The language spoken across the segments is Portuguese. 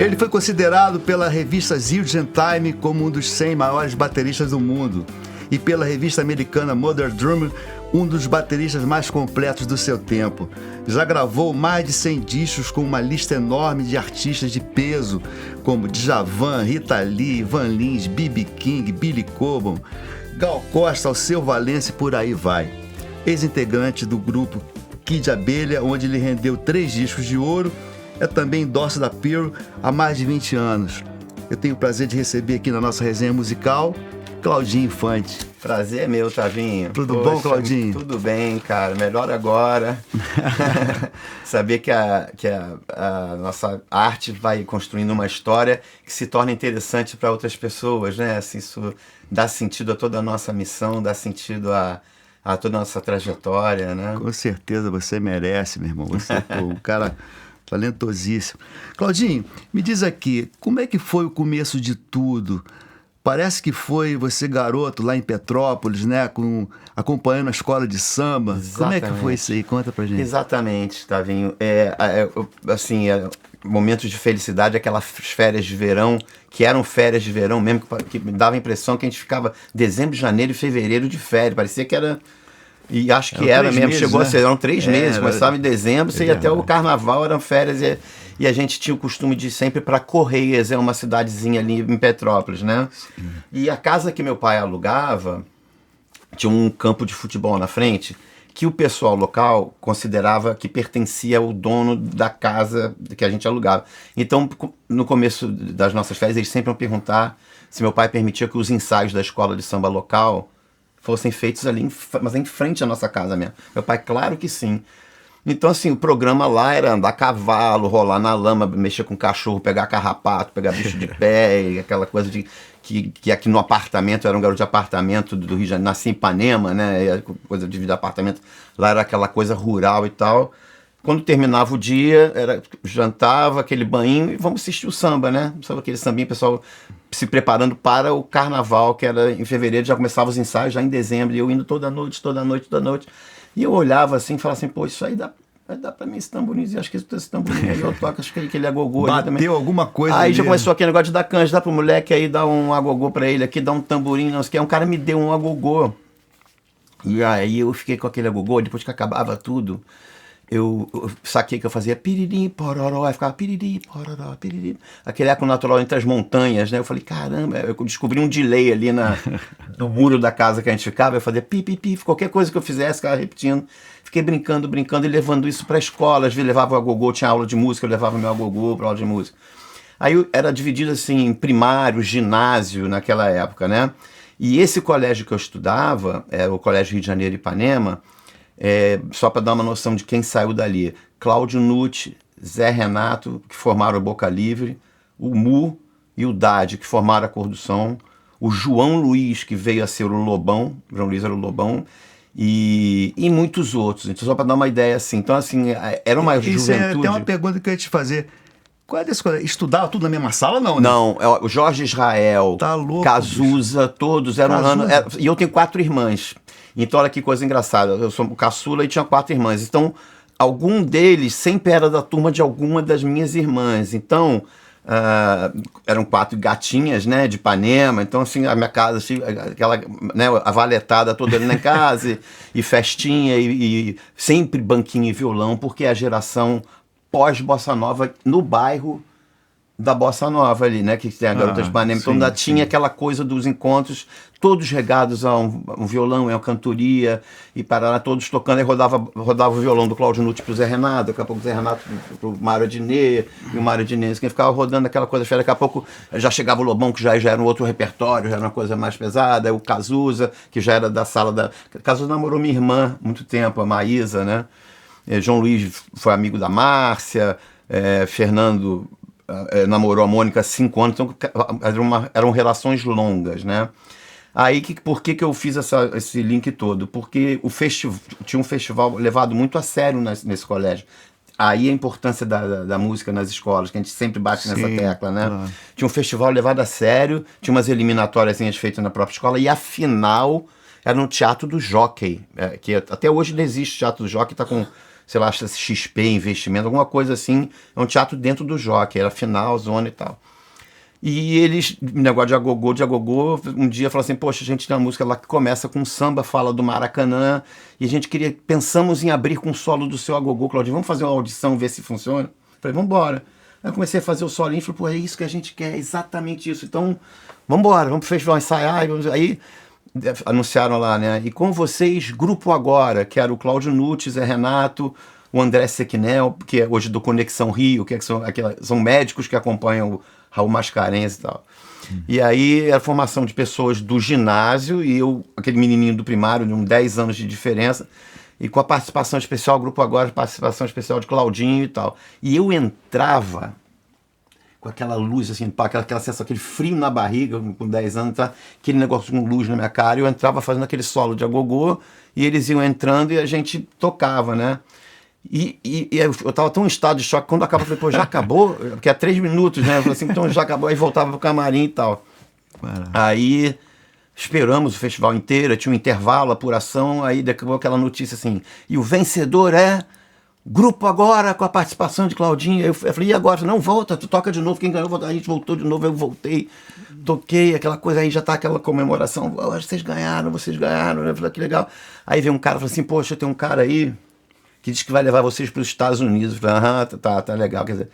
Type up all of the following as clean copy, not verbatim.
Ele foi considerado pela revista Zildjian Time como um dos 100 maiores bateristas do mundo e pela revista americana Modern Drummer um dos bateristas mais completos do seu tempo. Já gravou mais de 100 discos com uma lista enorme de artistas de peso, como Djavan, Rita Lee, Van Lins, B.B. King, Billy Cobham, Gal Costa, Alceu Valença e por aí vai. Ex-integrante do grupo Kid Abelha, onde ele rendeu 3 discos de ouro, é também endorse da Pearl há mais de 20 anos. Eu tenho o prazer de receber aqui na nossa resenha musical Claudinho Infante. Prazer é meu, Tavinho. Tudo bom, Claudinho? Tudo bem, cara. Melhor agora. Saber que a nossa arte vai construindo uma história que se torna interessante para outras pessoas, né? Assim, isso dá sentido a toda a nossa missão, dá sentido a toda a nossa trajetória, né? Com certeza você merece, meu irmão. Você é um cara talentosíssimo. Claudinho, me diz aqui, como é que foi o começo de tudo? Parece que foi você garoto lá em Petrópolis, né? Acompanhando a escola de samba. Exatamente. Como é que foi isso aí? Conta pra gente. Exatamente, Tavinho. Momentos de felicidade, aquelas férias de verão, que eram férias de verão mesmo, que me dava a impressão que a gente ficava dezembro, janeiro e fevereiro de férias. Parecia que era... E acho que era mesmo, meses, chegou, né? A ser, eram 3 meses, começava em dezembro, você ia até o carnaval, eram férias, e a gente tinha o costume de ir sempre para Correias, é uma cidadezinha ali em Petrópolis, né? Sim. E a casa que meu pai alugava tinha um campo de futebol na frente, que o pessoal local considerava que pertencia ao dono da casa que a gente alugava. Então, no começo das nossas férias, eles sempre iam perguntar se meu pai permitia que os ensaios da escola de samba local fossem feitos ali, mas em frente à nossa casa mesmo. Meu pai, claro que sim. Então, assim, o programa lá era andar a cavalo, rolar na lama, mexer com cachorro, pegar carrapato, pegar bicho de pé, e aquela coisa de que aqui no apartamento, eu era um garoto de apartamento do Rio de Janeiro, nasci em Ipanema, né, coisa de vida de apartamento, lá era aquela coisa rural e tal. Quando terminava o dia, jantava, aquele banho, e vamos assistir o samba, né? Sabe aquele sambinho, o pessoal se preparando para o carnaval, que era em fevereiro, já começava os ensaios, já em dezembro, e eu indo toda noite. E eu olhava assim e falava assim, pô, isso aí dá pra mim esse tamborinho, acho que esse tamborinho aí eu toco, acho que ele agogô ali também. Bateu alguma coisa aí ali. Já começou aquele negócio de dar canja, dá pro moleque aí, dá um agogô pra ele aqui, dá um tamborim, não sei o que. Um cara me deu um agogô. E aí eu fiquei com aquele agogô, depois que acabava tudo, eu saquei que eu fazia piriri, pororó, aí ficava piriri, pororó, piriri. Aquele eco natural entre as montanhas, né? Eu falei, caramba, eu descobri um delay ali no muro da casa que a gente ficava, eu fazia pi, pi, pi, qualquer coisa que eu fizesse, ficava repetindo. Fiquei brincando e levando isso para a escola. Às vezes levava o agogô, tinha aula de música, eu levava meu agogô para aula de música. Aí era dividido assim em primário, ginásio naquela época, né? E esse colégio que eu estudava, o Colégio Rio de Janeiro Ipanema, só para dar uma noção de quem saiu dali, Cláudio Nucci, Zé Renato, que formaram o Boca Livre, o Mu e o Dade, que formaram a Cor do Som, o João Luiz, que veio a ser o Lobão, João Luiz era o Lobão, e muitos outros. Então, só para dar uma ideia assim. Então, assim, era uma juventude... Tem uma pergunta que eu ia te fazer. Qual é desse colégio? Estudava tudo na mesma sala, não? Né? Não, o Jorge Israel, tá louco, Cazuza, todos eram... E eu tenho 4 irmãs. Então, olha que coisa engraçada. Eu sou caçula e tinha 4 irmãs. Então, algum deles sempre era da turma de alguma das minhas irmãs. Então, eram 4 gatinhas, né, de Ipanema. Então, assim, a minha casa, assim, aquela, né, a valetada toda ali na casa, e festinha, e sempre banquinho e violão, porque é a geração pós-Bossa Nova no bairro da Bossa Nova ali, né, que tem a Garota de Ipanema. Então ainda tinha aquela coisa dos encontros, todos regados a um violão, a uma cantoria, e Paraná, todos tocando, aí rodava o violão do Cláudio Nucci pro Zé Renato, daqui a pouco o Zé Renato pro Mário Adnet, e o Mário Adnet, que ficava rodando aquela coisa, daqui a pouco já chegava o Lobão, que já era um outro repertório, já era uma coisa mais pesada, o Cazuza, que já era da sala da... Cazuza namorou minha irmã muito tempo, a Maísa, né, João Luiz foi amigo da Márcia, Fernando... namorou a Mônica há 5 anos, então eram relações longas, né? Aí, por que eu fiz esse link todo? Porque tinha um festival levado muito a sério nesse colégio. Aí a importância da música nas escolas, que a gente sempre bate nessa tecla, né? Claro. Tinha um festival levado a sério, tinha umas eliminatórias feitas na própria escola, e a final era no Teatro do Jockey, que até hoje não existe Teatro do Jockey, está com sei lá, XP, investimento, alguma coisa assim. É um teatro dentro do Jockey, era final, zona e tal. E eles, negócio de agogô, um dia falaram assim, poxa, a gente tem uma música lá que começa com samba, fala do Maracanã, e a gente pensamos em abrir com o solo do seu agogô, Claudinho, vamos fazer uma audição, ver se funciona? Falei, vamos embora. Aí eu comecei a fazer o solinho, falei, pô, é isso que a gente quer, exatamente isso. Então, vamos embora, vamos pro festival ensaiar. Aí anunciaram lá, né? E com vocês, Grupo Agora, que era o Cláudio Nutti, Zé Renato, o André Sequinel, que é hoje do Conexão Rio, que são médicos que acompanham o Raul Mascarenhas e tal. E aí era a formação de pessoas do ginásio e eu, aquele menininho do primário, de uns 10 anos de diferença, e com a participação especial, o Grupo Agora, participação especial de Claudinho e tal. E eu entrava com aquela luz, assim, aquela sensação, aquele frio na barriga, com 10 anos, tá? Aquele negócio com luz na minha cara, e eu entrava fazendo aquele solo de agogô, e eles iam entrando e a gente tocava, né? E eu tava tão em estado de choque, quando acabou, eu falei, pô, já acabou? Porque é 3 minutos, né? Eu falei assim, então já acabou, aí voltava pro camarim e tal. Caraca. Aí esperamos o festival inteiro, tinha um intervalo, apuração, aí acabou aquela notícia assim, e o vencedor é Grupo Agora, com a participação de Claudinho. Eu falei, e agora? Não, volta, tu toca de novo, quem ganhou, a gente voltou de novo, eu voltei, toquei, aquela coisa, aí já tá aquela comemoração, vocês ganharam, eu falei, que legal. Aí veio um cara e falou assim, poxa, tem um cara aí que diz que vai levar vocês para os Estados Unidos. Eu falei, tá legal, quer dizer,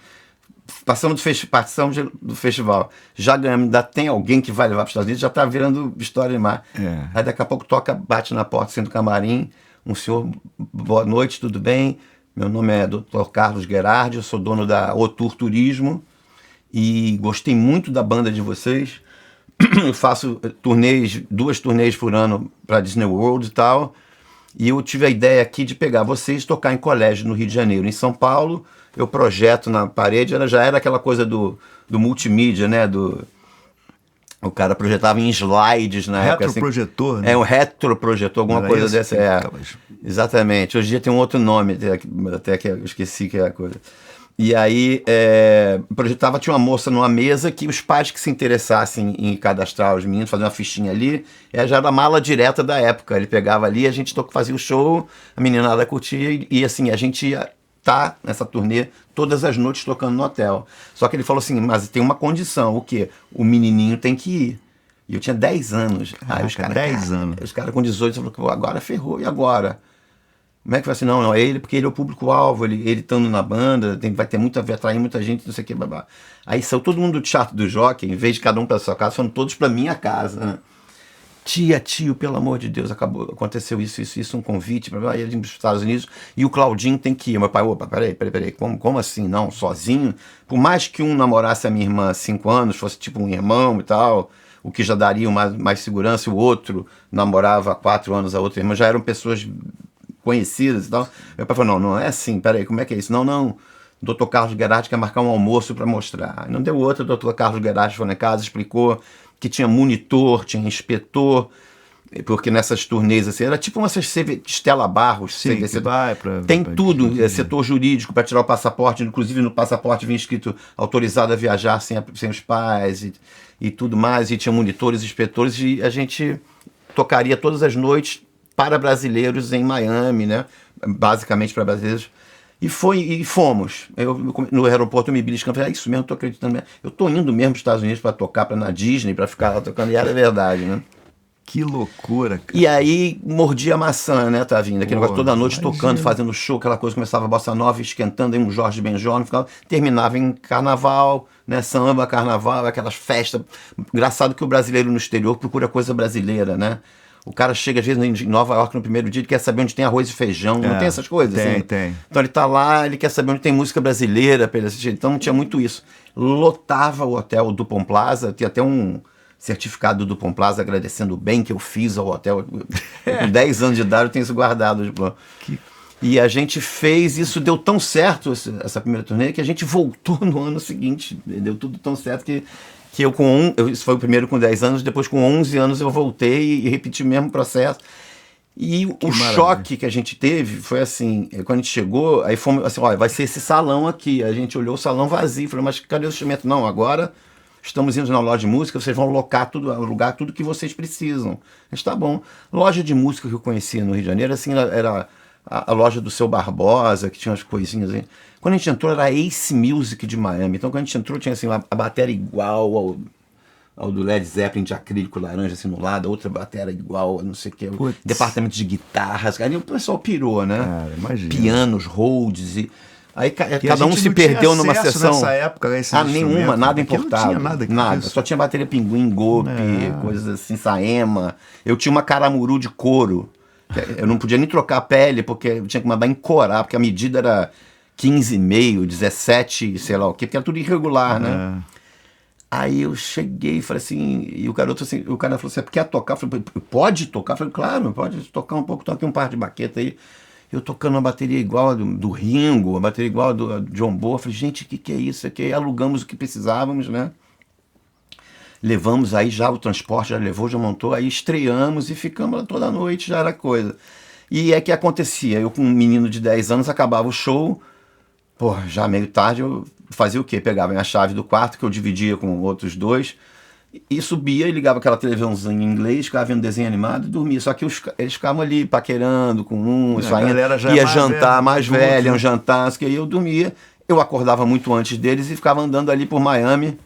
participamos do festival, já ganhamos, ainda tem alguém que vai levar para os Estados Unidos, já tá virando história demais. Aí daqui a pouco bate na porta, assim, do camarim, um senhor, boa noite, tudo bem? Meu nome é Dr. Carlos Gerardi, eu sou dono da Otur Turismo e gostei muito da banda de vocês. Eu faço 2 turnês por ano para Disney World e tal. E eu tive a ideia aqui de pegar vocês e tocar em colégio no Rio de Janeiro. Em São Paulo, eu projeto na parede, já era aquela coisa do multimídia, né? O cara projetava em slides na época. Retroprojetor, assim, né? Um retroprojetor, alguma era coisa dessa. mas... Exatamente. Hoje em dia tem um outro nome, até que eu esqueci que é a coisa. E aí, projetava, tinha uma moça numa mesa que os pais que se interessassem em cadastrar os meninos, fazer uma fichinha ali, já era a mala direta da época. Ele pegava ali, a gente fazia o show, a meninada curtia e assim, a gente ia tá nessa turnê todas as noites tocando no hotel. Só que ele falou assim, mas tem uma condição, o quê? O menininho tem que ir. E eu tinha 10 anos. Aí os caras 10 anos. Os caras com 18 falaram, agora ferrou, e agora? Como é que vai assim? Não, é ele, porque ele é o público-alvo, ele estando na banda, vai atrair muita gente, não sei o que, babá. Aí saiu todo mundo do teatro do Jockey, em vez de cada um para sua casa, foram todos para minha casa, né? Tio, pelo amor de Deus, aconteceu isso, um convite para ir para os Estados Unidos, e o Claudinho tem que ir. Meu pai, opa, peraí, como assim? Não, sozinho? Por mais que um namorasse a minha irmã há 5 anos, fosse tipo um irmão e tal, o que já daria mais segurança, o outro namorava há 4 anos a outra irmã, já eram pessoas conhecidas e tal. Meu pai falou, não é assim, peraí, como é que é isso? Não, o Dr. Carlos Gerardi quer marcar um almoço para mostrar. Não deu outra, o Dr. Carlos Gerardi foi na casa, explicou que tinha monitor, tinha inspetor, porque nessas turnês, assim, era tipo uma Stella Barros. Sim, que vai tem tudo, setor jurídico para tirar o passaporte, inclusive no passaporte vinha escrito autorizado a viajar sem os pais e tudo mais, e tinha monitores, inspetores, e a gente tocaria todas as noites para brasileiros em Miami, né? Basicamente para brasileiros. E fomos. No aeroporto eu me beliscando, falei, isso mesmo, tô acreditando mesmo. Eu tô indo mesmo para os Estados Unidos para tocar na Disney, para ficar lá tocando, e era verdade, né? Que loucura, cara. E aí mordia a maçã, né, tá vindo? Aquele negócio toda noite tocando, fazendo show, aquela coisa, começava a bossa nova, esquentando, aí um Jorge Benjor, terminava em carnaval, né, samba, carnaval, aquelas festas. Engraçado que o brasileiro no exterior procura coisa brasileira, né? O cara chega às vezes em Nova York no primeiro dia, ele quer saber onde tem arroz e feijão, não tem essas coisas? Tem. Então ele tá lá, ele quer saber onde tem música brasileira para ele assistir, então não tinha muito isso. Lotava o hotel do Dupont Plaza, tinha até um certificado do Dupont Plaza agradecendo o bem que eu fiz ao hotel. Com 10 anos de idade eu tenho isso guardado. E a gente fez, isso deu tão certo, essa primeira turnê, que a gente voltou no ano seguinte, deu tudo tão certo que eu isso foi o primeiro com 10 anos, depois com 11 anos eu voltei e repeti o mesmo processo. E o choque que a gente teve foi assim, quando a gente chegou, aí fomos assim, olha, vai ser esse salão aqui. A gente olhou o salão vazio, falou, mas cadê o instrumento? Não, agora estamos indo na loja de música, vocês vão alugar tudo que vocês precisam. A gente, tá bom. Loja de música que eu conhecia no Rio de Janeiro, assim, era a loja do Seu Barbosa, que tinha umas coisinhas aí. Quando a gente entrou, era Ace Music de Miami. Então, quando a gente entrou, tinha assim, a bateria igual ao do Led Zeppelin de acrílico laranja, assim, no lado, a outra bateria igual, não sei o que, departamento de guitarras. Aí o pessoal pirou, né? Cara, imagina. Pianos, Rhodes e... Aí cada um se perdeu numa sessão. Nessa época, nenhuma, nada importava. Não tinha nada. Só tinha bateria Pinguim, Golpe, coisas assim, Saema. Eu tinha uma Caramuru de couro. Eu não podia nem trocar a pele, porque eu tinha que mandar encorar, porque a medida era 15,5, 17, sei lá o quê, porque era tudo irregular, né? Aí eu cheguei e falei assim, e o cara falou assim, quer tocar? Eu falei, pode tocar? Eu falei, claro, pode tocar um pouco, toque um par de baqueta aí. Eu tocando uma bateria igual a do Ringo, uma bateria igual a do John Bonham. Falei, gente, o que é isso aqui? Aí alugamos o que precisávamos, né? Levamos aí já o transporte, já levou, já montou, aí estreamos e ficamos lá toda noite, já era coisa. E é que acontecia, eu com um menino de 10 anos, acabava o show, já meio tarde, eu fazia o quê? Pegava minha chave do quarto, que eu dividia com outros 2, e subia e ligava aquela televisãozinha em inglês, ficava vendo desenho animado e dormia. Só que eles ficavam ali paquerando com ia jantar, mais velha, iam jantar, que aí eu dormia. Eu acordava muito antes deles e ficava andando ali por Miami,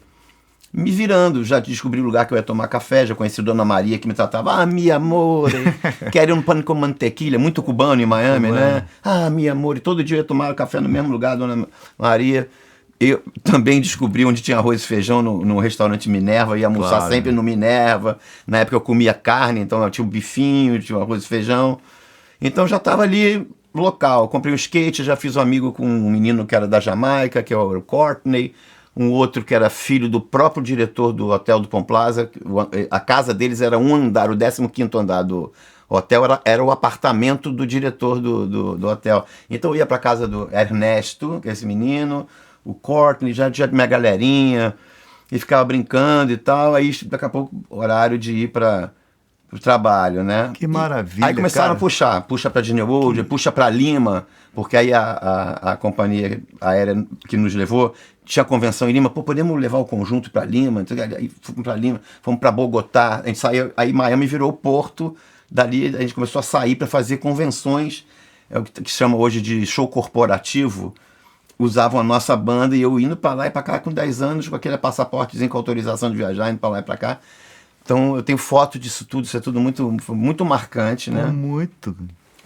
me virando. Já descobri o lugar que eu ia tomar café, já conheci a Dona Maria, que me tratava, mi amor, quero um pão com mantequilla, muito cubano em Miami, né? Mi amor, e todo dia eu ia tomar café no mesmo lugar, Dona Maria. Eu também descobri onde tinha arroz e feijão no restaurante Minerva, ia almoçar sempre no Minerva. Na época eu comia carne, então eu tinha um bifinho, tinha um arroz e feijão. Então já estava ali local. Comprei um skate, já fiz um amigo com um menino que era da Jamaica, que é o Courtney, um outro que era filho do próprio diretor do Hotel do Pom Plaza. A casa deles era um andar, o 15º andar do hotel era o apartamento do diretor do hotel. Então eu ia para casa do Ernesto, que é esse menino, o Courtney, já tinha minha galerinha, e ficava brincando e tal. Aí daqui a pouco, horário de ir para o trabalho, né? Que maravilha. Aí começaram a puxa para Disney World, puxa para Lima, porque aí a companhia aérea que nos levou tinha convenção em Lima. Podemos levar o conjunto para Lima? Aí fomos para Lima, fomos para Bogotá, a gente saiu, aí Miami virou o porto. Dali a gente começou a sair para fazer convenções, é o que se chama hoje de show corporativo. Usavam a nossa banda e eu indo para lá e para cá com 10 anos, com aquele passaportezinho com autorização de viajar, indo para lá e para cá. Então eu tenho foto disso tudo, isso é tudo muito marcante, né? Muito.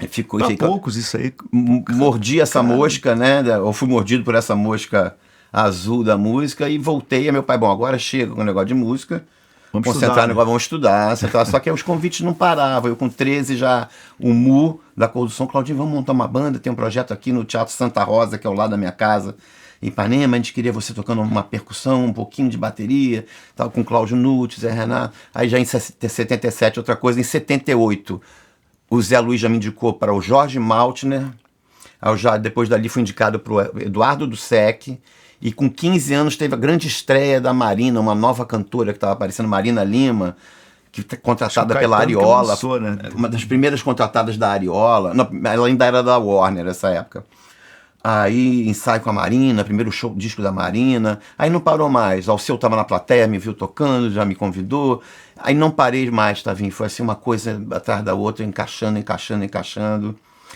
Ficou poucos isso aí. Mordi essa mosca, né? Ou fui mordido por essa mosca azul da música e voltei. E meu pai, agora chega com o negócio de música. Vamos concentrar no negócio, vamos estudar. Só que os convites não paravam. Eu com 13 já, o Mu da Cor do Som, Claudinho, vamos montar uma banda, tem um projeto aqui no Teatro Santa Rosa, que é ao lado da minha casa, em Ipanema, a gente queria você tocando uma percussão, um pouquinho de bateria, tal, com Cláudio Nutti, Zé Renato. Aí já em 77, outra coisa, em 78, o Zé Luiz já me indicou para o Jorge Maltner. Depois dali fui indicado para o Eduardo Dussek. E com 15 anos teve a grande estreia da Marina, uma nova cantora que estava aparecendo, Marina Lima, que contratada pela Ariola, lançou, né? Uma das primeiras contratadas da Ariola. Não, ela ainda era da Warner nessa época. Aí ensaio com a Marina, primeiro disco da Marina. Aí não parou mais. O Alceu estava na plateia, me viu tocando, já me convidou. Aí não parei mais, Tavinho. Foi assim uma coisa atrás da outra, encaixando.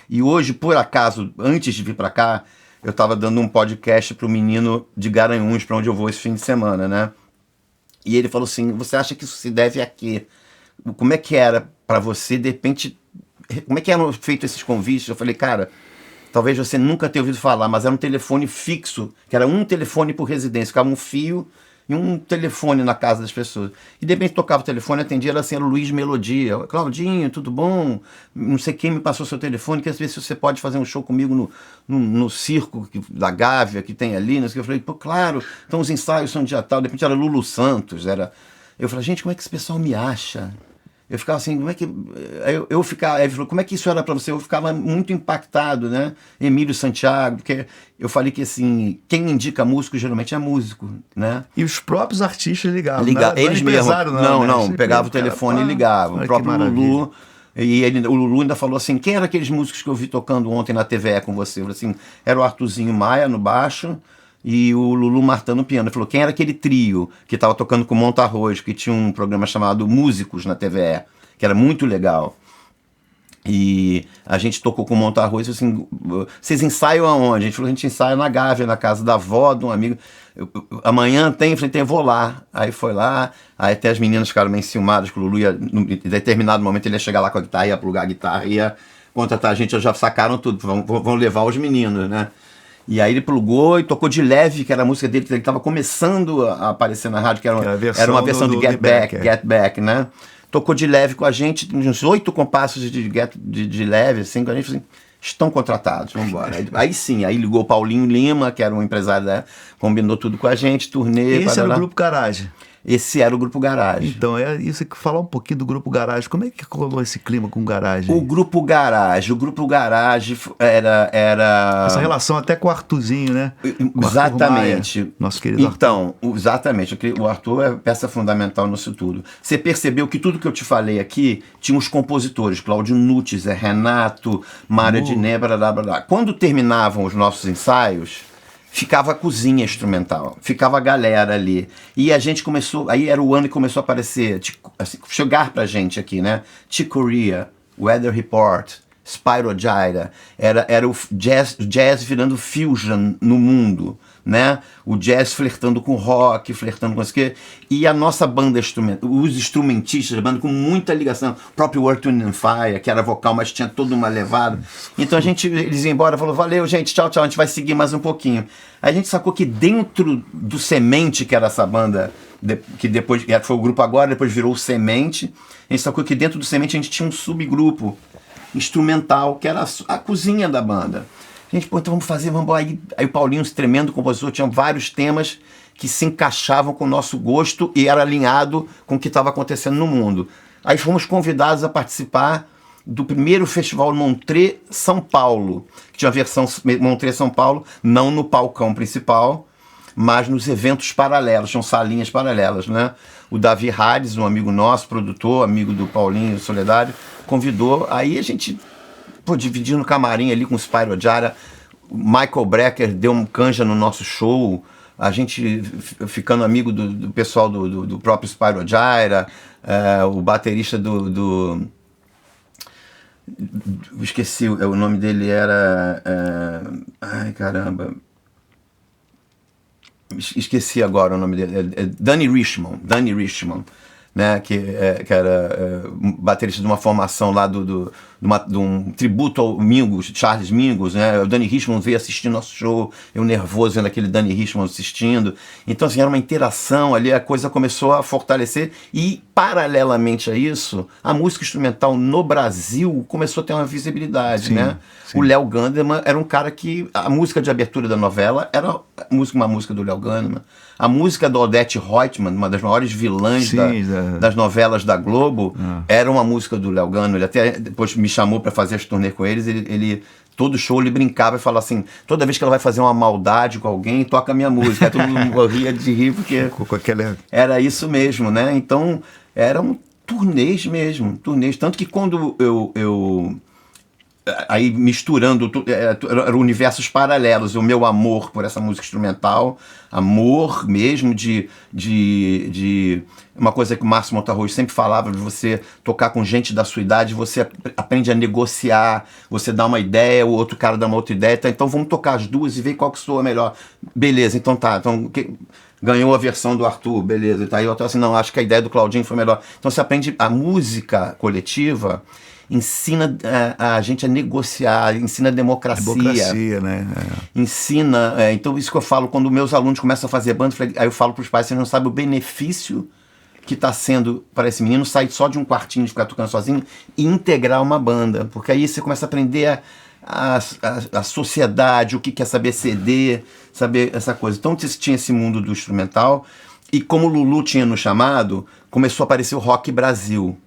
E hoje, por acaso, antes de vir para cá, eu estava dando um podcast para o menino de Garanhuns, para onde eu vou esse fim de semana, né? E ele falou assim, você acha que isso se deve a quê? Como é que era para você, de repente, como é que eram feitos esses convites? Eu falei, cara, talvez você nunca tenha ouvido falar, mas era um telefone fixo, que era um telefone por residência, ficava um fio e um telefone na casa das pessoas. E de repente tocava o telefone, atendia, era assim, era o Luiz Melodia. Claudinho, tudo bom? Não sei quem me passou seu telefone, quer saber se você pode fazer um show comigo no circo da Gávea que tem ali. Não sei o que. Eu falei, claro, então os ensaios são dia tal. De repente era Lulu Santos. Eu falei, gente, como é que esse pessoal me acha? Eu ficava assim, como é que... Eu ficava, ele falou, como é que isso era pra você? Eu ficava muito impactado, né? Emílio Santiago, porque eu falei que, assim, quem indica músico geralmente é músico, né? E os próprios artistas ligavam, eles mesmos. Não, pegava o telefone e ligava. O próprio Lulu. E o Lulu ainda falou assim, quem era aqueles músicos que eu vi tocando ontem na TVE com você? Eu falei assim, era o Arthurzinho Maia no baixo e o Lulu Martã no piano. Ele falou, quem era aquele trio que estava tocando com o Montarroz, que tinha um programa chamado Músicos na TVE, que era muito legal. E a gente tocou com o Monta-Arroz, assim, vocês ensaiam aonde? A gente falou, a gente ensaia na Gávea, na casa da avó de um amigo. Amanhã tem, eu falei, eu vou lá. Aí foi lá, aí até as meninas ficaram meio enciumadas, que o Lulu ia, em determinado momento ele ia chegar lá com a guitarra, ia plugar a guitarra, ia contratar a gente, já sacaram tudo, vão levar os meninos, né? E aí ele plugou e tocou De Leve, que era a música dele, que ele estava começando a aparecer na rádio, que era uma versão de Get Back, né? Tocou De Leve com a gente, uns 8 compassos de leve, assim, com a gente, assim, estão contratados, vamos embora. Aí sim, aí ligou o Paulinho Lima, que era um empresário, né? Combinou tudo com a gente, turnê. Esse era o Grupo Garage. Esse era o Grupo Garage. Então, é isso que falar um pouquinho do Grupo Garage. Como é que rolou esse clima com o Garage? O Grupo Garage era... Essa relação até com o Arthurzinho, né? Exatamente. Arthur Maia, nosso querido Arthur. Então, exatamente. O Arthur é peça fundamental nisso tudo. Você percebeu que tudo que eu te falei aqui tinha os compositores. Cláudio Nutti, Renato, Mária Diné, blá, blá, blá. Quando terminavam os nossos ensaios, ficava a cozinha instrumental, ficava a galera ali. E a gente começou, aí era o ano que começou a aparecer, assim, chegar pra gente aqui, né? Chick Corea, Weather Report, Spyro Gyra, era o jazz virando fusion no mundo, né? O jazz flertando com rock, flertando com isso aqui. E a nossa banda, os instrumentistas da banda com muita ligação, o próprio Earth, Wind and Fire, que era vocal, mas tinha toda uma levada. Então eles iam embora, falou, valeu gente, tchau, tchau, a gente vai seguir mais um pouquinho. Aí a gente sacou que dentro do Semente, que era essa banda, que depois foi o grupo agora, depois virou o Semente, a gente sacou que dentro do Semente a gente tinha um subgrupo instrumental, que era a cozinha da banda. A gente, pô, então vamos embora. Aí o Paulinho, esse tremendo compositor, tinha vários temas que se encaixavam com o nosso gosto e era alinhado com o que estava acontecendo no mundo. Aí fomos convidados a participar do primeiro festival Montreux São Paulo, que tinha a versão Montreux São Paulo, não no palcão principal, mas nos eventos paralelos, tinham salinhas paralelas, né? O Davi Hades, um amigo nosso, produtor, amigo do Paulinho Soledade, convidou, aí a gente, pô, dividindo o camarim ali com o Spyro Gyra, o Michael Brecker deu um canja no nosso show, a gente ficando amigo do pessoal do próprio Spyro Gyra, o baterista esqueci, o nome dele era... ai, caramba... Esqueci agora o nome dele, Danny Richmond, né, que era baterista de uma formação lá de um tributo ao Mingus, Charles Mingus, né? O Danny Richmond veio assistir nosso show, eu nervoso vendo aquele Danny Richmond assistindo. Então, assim, era uma interação ali, a coisa começou a fortalecer e, paralelamente a isso, a música instrumental no Brasil começou a ter uma visibilidade, né? Sim. O Léo Gandeman era um cara que... A música de abertura da novela era uma música do Léo Gandeman. A música da Odete Reutemann, uma das maiores vilãs das novelas da Globo, era uma música do Léo Gandeman. Ele até depois me chamou para fazer as turnê com eles. Ele todo show ele brincava e falava assim, toda vez que ela vai fazer uma maldade com alguém, toca a minha música. Aí todo mundo morria de rir, porque era isso mesmo, né? Então, eram turnês mesmo, turnês. Tanto que quando eu aí misturando, eram universos paralelos, o meu amor por essa música instrumental, amor mesmo de uma coisa que o Márcio Monta-Arroz sempre falava, de você tocar com gente da sua idade, você aprende a negociar, você dá uma ideia, o outro cara dá uma outra ideia, tá, então vamos tocar as duas e ver qual que soa melhor. Beleza, então tá, então... Ganhou a versão do Arthur, beleza, tá aí eu tô assim, não, acho que a ideia do Claudinho foi melhor. Então você aprende a música coletiva, ensina a gente a negociar, ensina a democracia, né? Ensina, então isso que eu falo, quando meus alunos começam a fazer banda, aí eu falo para os pais, você não sabe o benefício que está sendo para esse menino sair só de um quartinho de ficar tocando sozinho e integrar uma banda, porque aí você começa a aprender a sociedade, o que quer saber CD, saber essa coisa. Então tinha esse mundo do instrumental e como o Lulu tinha nos chamado, começou a aparecer o Rock Brasil.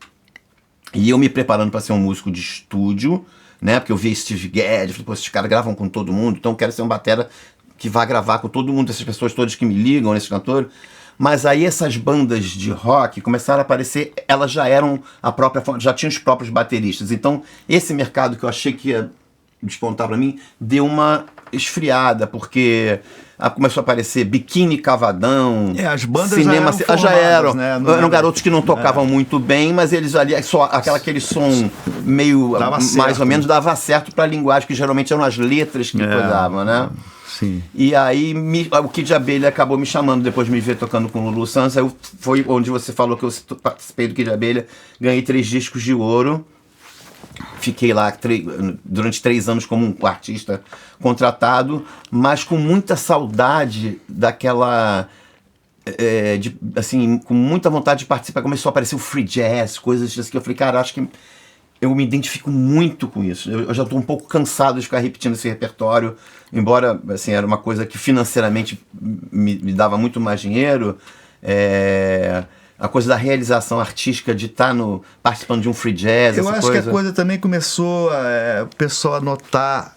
E eu me preparando para ser um músico de estúdio, né? Porque eu vi Steve Gadd, falei, pô, esses caras gravam com todo mundo, então eu quero ser um batera que vai gravar com todo mundo, essas pessoas todas que me ligam, esses cantores. Mas aí essas bandas de rock começaram a aparecer, elas já eram já tinham os próprios bateristas. Então esse mercado que eu achei que ia despontar para mim, deu uma esfriada, porque começou a aparecer Biquíni Cavadão, as bandas cinema, já eram, né? Eram garotos que não tocavam muito bem, mas eles ali, só aquele som meio, mais ou menos, dava certo para a linguagem, que geralmente eram as letras que coisavam, né? Sim. E aí o Kid Abelha acabou me chamando depois de me ver tocando com o Lulu Santos. Aí foi onde você falou que eu participei do Kid Abelha, ganhei 3 discos de ouro. Fiquei lá durante 3 anos como um artista contratado, mas com muita saudade daquela... assim, com muita vontade de participar. Começou a aparecer o free jazz, coisas assim, que eu falei, cara, acho que eu me identifico muito com isso. Eu já estou um pouco cansado de ficar repetindo esse repertório, embora assim, era uma coisa que financeiramente me dava muito mais dinheiro. A coisa da realização artística, de estar participando de um free jazz. Eu acho que a coisa também começou o pessoal a notar,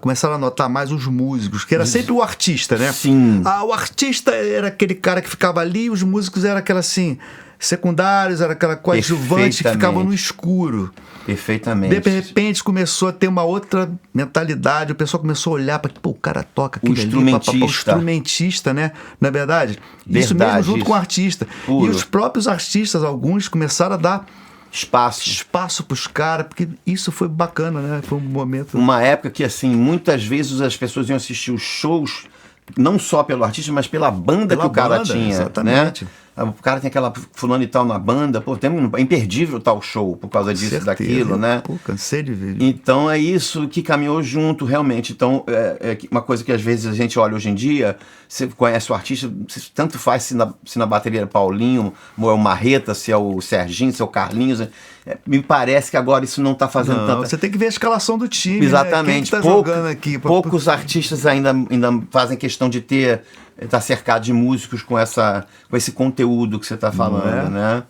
começaram a notar mais os músicos, que era sempre o artista, né? Sim. O artista era aquele cara que ficava ali, os músicos eram aquela assim, secundários, era aquela coadjuvante que ficava no escuro. Perfeitamente. De repente começou a ter uma outra mentalidade, o pessoal começou a olhar para o cara toca aquele o instrumentista, né? Não é verdade? Isso mesmo junto com o artista. Puro. E os próprios artistas, alguns, começaram a dar espaço para os caras, porque isso foi bacana, né? Foi um momento... Uma época que, assim, muitas vezes as pessoas iam assistir os shows, não só pelo artista, mas pela banda que o cara tinha. Exatamente. Né? O cara tem aquela fulano e tal na banda, é imperdível tal show por causa disso e daquilo, né? Pô, cansei de ver. Então é isso que caminhou junto realmente. Então é uma coisa que às vezes a gente olha hoje em dia, você conhece o artista, tanto faz se na bateria é Paulinho, ou é o Marreta, se é o Serginho, se é o Carlinhos. Me parece que agora isso não está fazendo tanta... Você tem que ver a escalação do time. Exatamente. Né? Quem tá jogando aqui? Poucos artistas ainda fazem questão de estar cercado de músicos com esse conteúdo que você está falando, né?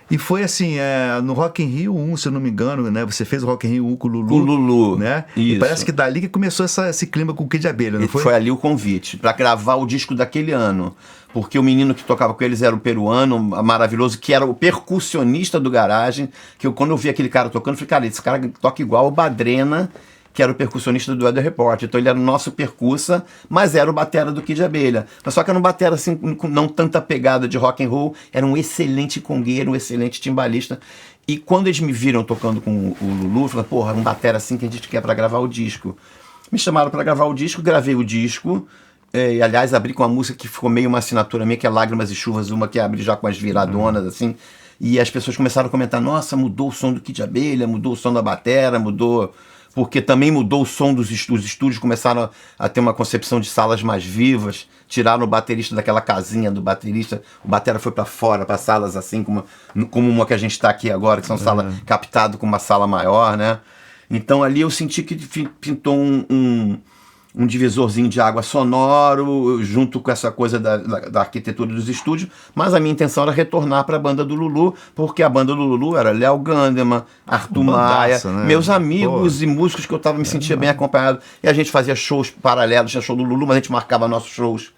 E foi assim, no Rock in Rio 1, se eu não me engano, né? Você fez o Rock in Rio 1 com o Lulu. Com o Lulu, né? Isso. E parece que dali que começou esse clima com o Kid Abelha, não foi? Foi ali o convite, para gravar o disco daquele ano. Porque o menino que tocava com eles era o peruano, maravilhoso, que era o percussionista do Garagem, que quando eu vi aquele cara tocando, eu falei, cara, esse cara toca igual o Badrena, que era o percussionista do Weather Report. Então ele era o nosso percussa, mas era o batera do Kid Abelha. Mas só que era um batera assim, com não tanta pegada de rock and roll, era um excelente congueiro, um excelente timbalista. E quando eles me viram tocando com o Lulu, eu falei, porra, um batera assim que a gente quer para gravar o disco. Me chamaram para gravar o disco, gravei o disco, e aliás abri com uma música que ficou meio uma assinatura minha, que é Lágrimas e Chuvas, uma que abre já com as viradonas, assim. E as pessoas começaram a comentar, nossa, mudou o som do Kid Abelha, mudou o som da batera, mudou... Porque também mudou o som dos estúdios. Os estúdios começaram a ter uma concepção de salas mais vivas, tiraram o baterista daquela casinha do baterista, o batera foi para fora, para salas assim, como uma que a gente está aqui agora, que são salas captado com uma sala maior, né? Então ali eu senti que pintou um divisorzinho de água sonoro, junto com essa coisa da arquitetura dos estúdios, mas a minha intenção era retornar para a banda do Lulu, porque a banda do Lulu era Léo Gandeman, Arthur Maia, né? Meus amigos e músicos que eu me sentia bem acompanhado, e a gente fazia shows paralelos, tinha show do Lulu, mas a gente marcava nossos shows.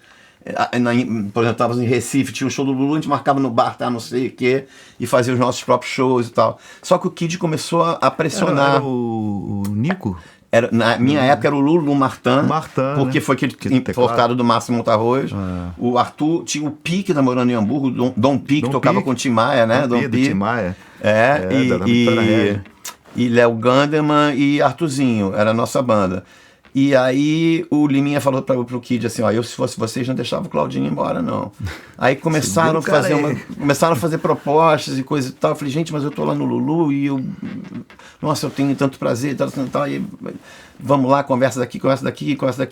Por exemplo, estávamos em Recife, tinha um show do Lulu, a gente marcava no bar, não sei o quê, e fazia os nossos próprios shows e tal. Só que o Kid começou a pressionar. Era o Nico? Na minha época era o Lulu Martin, porque, né? Foi aquele importado do Márcio Montarroz. O Arthur tinha o Pique namorando em Hamburgo, Dom Pique tocava com o Tim Maia, né? Dom Pique. Tim Maia. E Léo Gandeman e Arthurzinho, era a nossa banda. E aí o Liminha falou pro Kid assim, eu se fosse vocês não deixava o Claudinho embora, não. Aí começaram a fazer propostas e coisa e tal. Eu falei, gente, mas eu tô lá no Lulu e eu tenho tanto prazer e tal. E vamos lá, conversa daqui.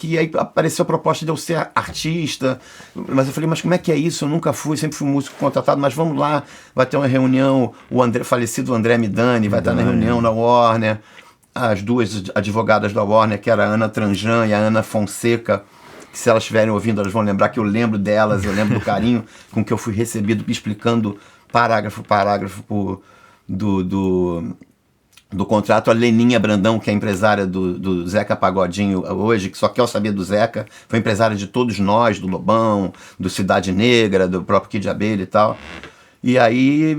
E aí apareceu a proposta de eu ser artista. Mas eu falei, mas como é que é isso? Eu nunca fui, sempre fui músico contratado, mas vamos lá, vai ter uma reunião, o falecido André Midani vai estar na reunião na Warner. As duas advogadas da Warner, que era a Ana Tranjan e a Ana Fonseca, que se elas estiverem ouvindo, elas vão lembrar que eu lembro delas, eu lembro do carinho com que eu fui recebido, explicando parágrafo do contrato. A Leninha Brandão, que é empresária do Zeca Pagodinho hoje, que só quer saber do Zeca, foi empresária de todos nós, do Lobão, do Cidade Negra, do próprio Kid Abelha e tal. E aí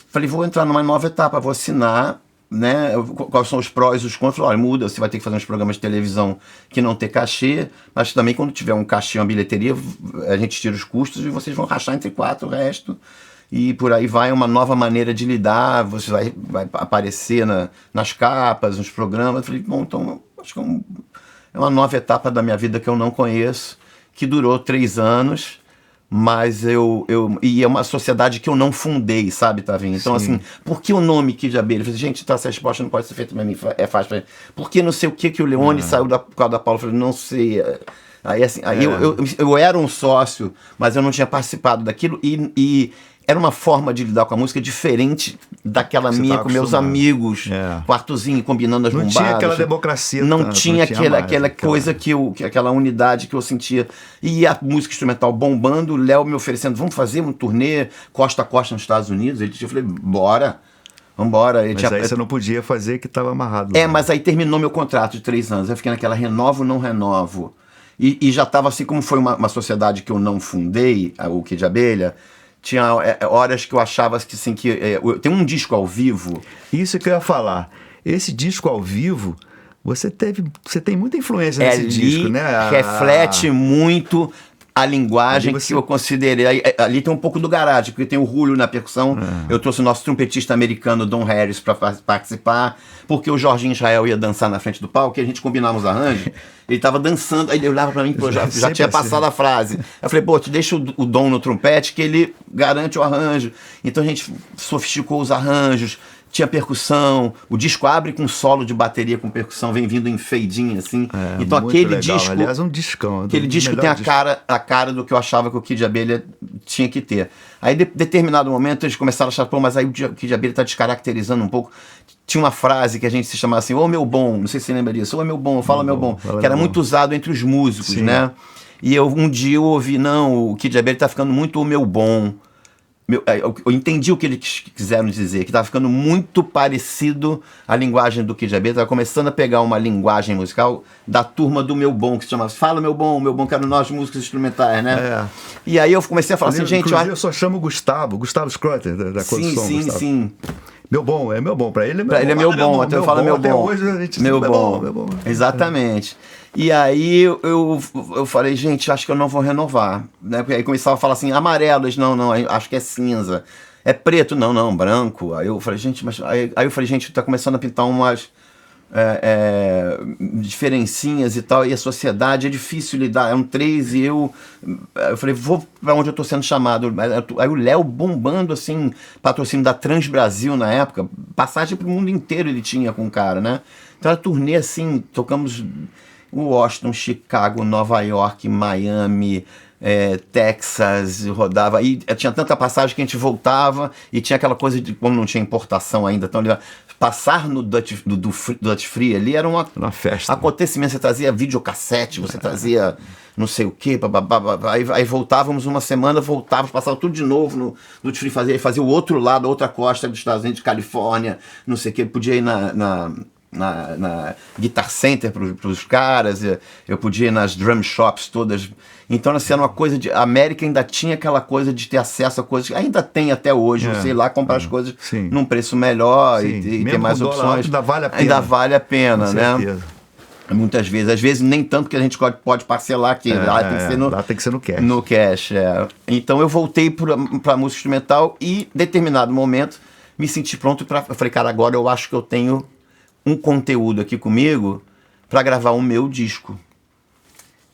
falei, vou entrar numa nova etapa, vou assinar né, quais são os prós e os contras. Olha, muda, você vai ter que fazer uns programas de televisão que não tem cachê, mas também quando tiver um cachê, uma bilheteria, a gente tira os custos e vocês vão rachar entre 4 o resto. E por aí vai uma nova maneira de lidar, você vai aparecer nas capas, nos programas. Eu falei, bom, então acho que é uma nova etapa da minha vida que eu não conheço, que durou 3 anos, mas e é uma sociedade que eu não fundei, sabe, Tavinho? Então, Sim. assim, por que o nome Kid de Abelha? Eu falei, gente, essa resposta não pode ser feita pra mim, é fácil pra mim. Por que não sei o que o Leone saiu por causa da Paula? Eu falei, não sei. Aí, assim, eu era um sócio, mas eu não tinha participado daquilo e era uma forma de lidar com a música diferente daquela minha com meus amigos, quartozinho, combinando as bombadas. Não tinha aquela democracia. Não tinha aquela coisa aquela unidade que eu sentia. E a música instrumental bombando, o Léo me oferecendo, vamos fazer um turnê costa a costa nos Estados Unidos. Eu falei, bora. Vambora. Mas aí você não podia fazer que estava amarrado. Mas aí terminou meu contrato de 3 anos. Eu fiquei naquela renovo, não renovo. E já estava assim, como foi uma sociedade que eu não fundei, o Kid de Abelha, tinha horas que eu achava que, assim, tem um disco ao vivo. Isso que eu ia falar. Esse disco ao vivo, você tem muita influência nesse disco, né? Reflete muito a linguagem que eu considerei. Ali tem um pouco do garage, porque tem o Julio na percussão. Eu trouxe o nosso trompetista americano, Don Harris, para participar, porque o Jorginho Israel ia dançar na frente do palco, e a gente combinava os arranjos. Ele tava dançando, aí ele olhava para mim, pô, já tinha passado a frase. Eu falei, pô, te deixa o Dom no trompete, que ele garante o arranjo. Então a gente sofisticou os arranjos. Tinha percussão, o disco abre com solo de bateria com percussão, vem vindo em fadinho, assim. Então aquele legal. Disco. Aliás, um discão. Aquele disco tem a cara do que eu achava que o Kid de Abelha tinha que ter. Aí, de determinado momento, eles começaram a achar, pô, mas aí o Kid de Abelha tá descaracterizando um pouco. Tinha uma frase que a gente se chamava assim, ô meu bom, não sei se você lembra disso, ô meu bom, fala meu bom, que era muito usado entre os músicos, sim, né? E um dia eu ouvi, não, o Kid de Abelha tá ficando muito o meu bom. Eu entendi o que eles quiseram dizer, que estava ficando muito parecido à linguagem do Kid de Abelha, estava começando a pegar uma linguagem musical da turma do Meu Bom, que se chamava Fala Meu Bom, que eram nós músicos instrumentais, né? E aí eu comecei a falar assim, gente... Eu só chamo o Gustavo Schroeter, da Condição. Sim. Meu bom, é meu bom. Pra ele é meu bom. Ele é meu bom, até eu falo meu bom. Até hoje a gente meu bom. Exatamente. E aí eu falei, gente, acho que eu não vou renovar. Né? Porque aí começava a falar assim, amarelos, não, acho que é cinza. É preto, não, branco. Aí eu falei, gente, tá começando a pintar umas diferencinhas e tal, e a sociedade é difícil lidar, é um 3 e eu falei, vou pra onde eu tô sendo chamado. Aí o Léo bombando, assim, patrocínio da Trans Brasil na época, passagem pro mundo inteiro ele tinha com o cara, né? Então era turnê assim, tocamos Washington, Chicago, Nova York, Miami, Texas, rodava, e tinha tanta passagem que a gente voltava e tinha aquela coisa de, como não tinha importação ainda, então passar no Dutch Free ali era uma festa, acontecimento. Você trazia videocassete, você trazia não sei o que, aí voltávamos uma semana, passava tudo de novo no Dutch Free, fazia o outro lado, a outra costa dos Estados Unidos, Califórnia, não sei o que, podia ir na Guitar Center para os caras, eu podia ir nas drum shops todas. Então, assim, era uma coisa de... A América ainda tinha aquela coisa de ter acesso a coisas que ainda tem até hoje, sei lá, comprar as coisas num preço melhor e ter mais opções. Ainda vale a pena. Ainda vale a pena, né? Muitas vezes. Às vezes nem tanto que a gente pode parcelar aqui. Lá tem que ser no cash. No cash, Então eu voltei para a música instrumental e, em determinado momento, me senti pronto para... Eu falei, cara, agora eu acho que eu tenho um conteúdo aqui comigo para gravar o meu disco.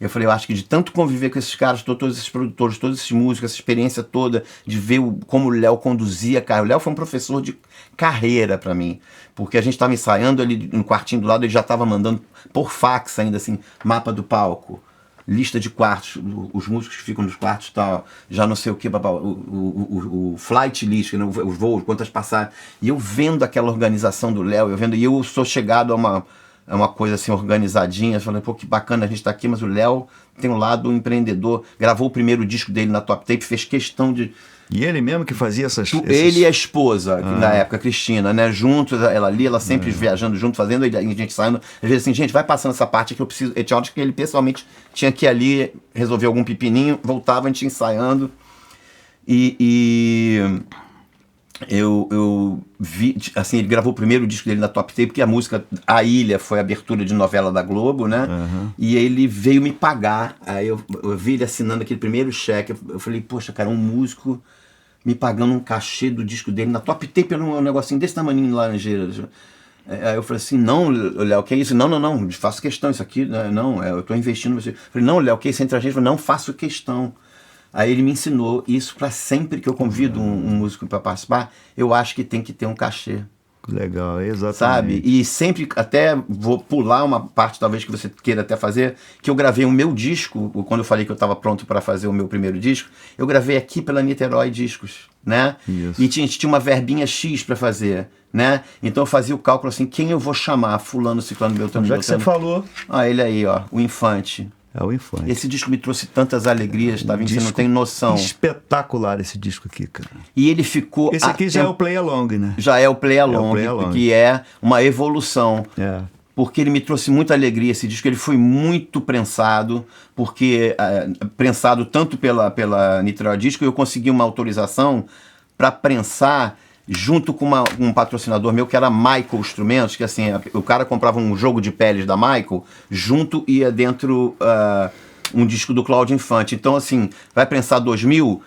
Eu falei, eu acho que de tanto conviver com esses caras, todos esses produtores, todos esses músicos, essa experiência toda, de ver como o Léo conduzia a carreira. O Léo foi um professor de carreira para mim, porque a gente estava ensaiando ali no quartinho do lado, ele já estava mandando por fax ainda, assim, mapa do palco, lista de quartos, os músicos que ficam nos quartos, tal, já não sei o que, o flight list, né, os voos, quantas passagens. E eu vendo aquela organização do Léo, e eu sou chegado a uma coisa assim organizadinha, falando, pô, que bacana a gente tá aqui, mas o Léo tem um lado empreendedor, gravou o primeiro disco dele na Top Tape, fez questão de... E ele mesmo que fazia Ele e a esposa, na época, Cristina, né, juntos, ela sempre viajando junto, fazendo, a gente saindo, às vezes assim, gente, vai passando essa parte que eu preciso, tinha horas que ele pessoalmente tinha que ir ali, resolver algum pepininho, voltava, a gente ensaiando, e eu vi, assim, ele gravou o primeiro disco dele na Top Tape, porque a música A Ilha foi a abertura de novela da Globo, né? E ele veio me pagar. Aí eu vi ele assinando aquele primeiro cheque. Eu falei, poxa, cara, um músico me pagando um cachê do disco dele na Top Tape, era um negocinho desse tamanho, laranjeira. Aí eu falei assim, não, Léo, que é isso? Não, faço questão, isso aqui, não, eu tô investindo em você. Eu falei, não, Léo, que é isso entre a gente? Eu falei, não, faço questão. Aí ele me ensinou isso, para sempre que eu convido um músico para participar, eu acho que tem que ter um cachê. Legal, exatamente. Sabe? E sempre, até vou pular uma parte talvez que você queira até fazer, que eu gravei o meu disco, quando eu falei que eu estava pronto para fazer o meu primeiro disco, eu gravei aqui pela Niterói Discos, né? Isso. E tinha uma verbinha X para fazer, né? Então eu fazia o cálculo assim, quem eu vou chamar? Fulano, ciclano, beltrano, Já que você falou. Ele aí, ó, o Infante. É o Infante. Esse disco me trouxe tantas alegrias, tá vendo? Você não tem noção. Espetacular esse disco aqui, cara. E ele ficou... Esse aqui já é o Play Along, né? Já é o Play Along, que é uma evolução. É. Porque ele me trouxe muita alegria, esse disco. Ele foi muito prensado, porque prensado tanto pela Niterói Disco, eu consegui uma autorização para prensar junto com um patrocinador meu, que era Michael Instrumentos, que assim, o cara comprava um jogo de peles da Michael, junto ia dentro um disco do Cláudio Infante. Então assim, vai prensar 2.000,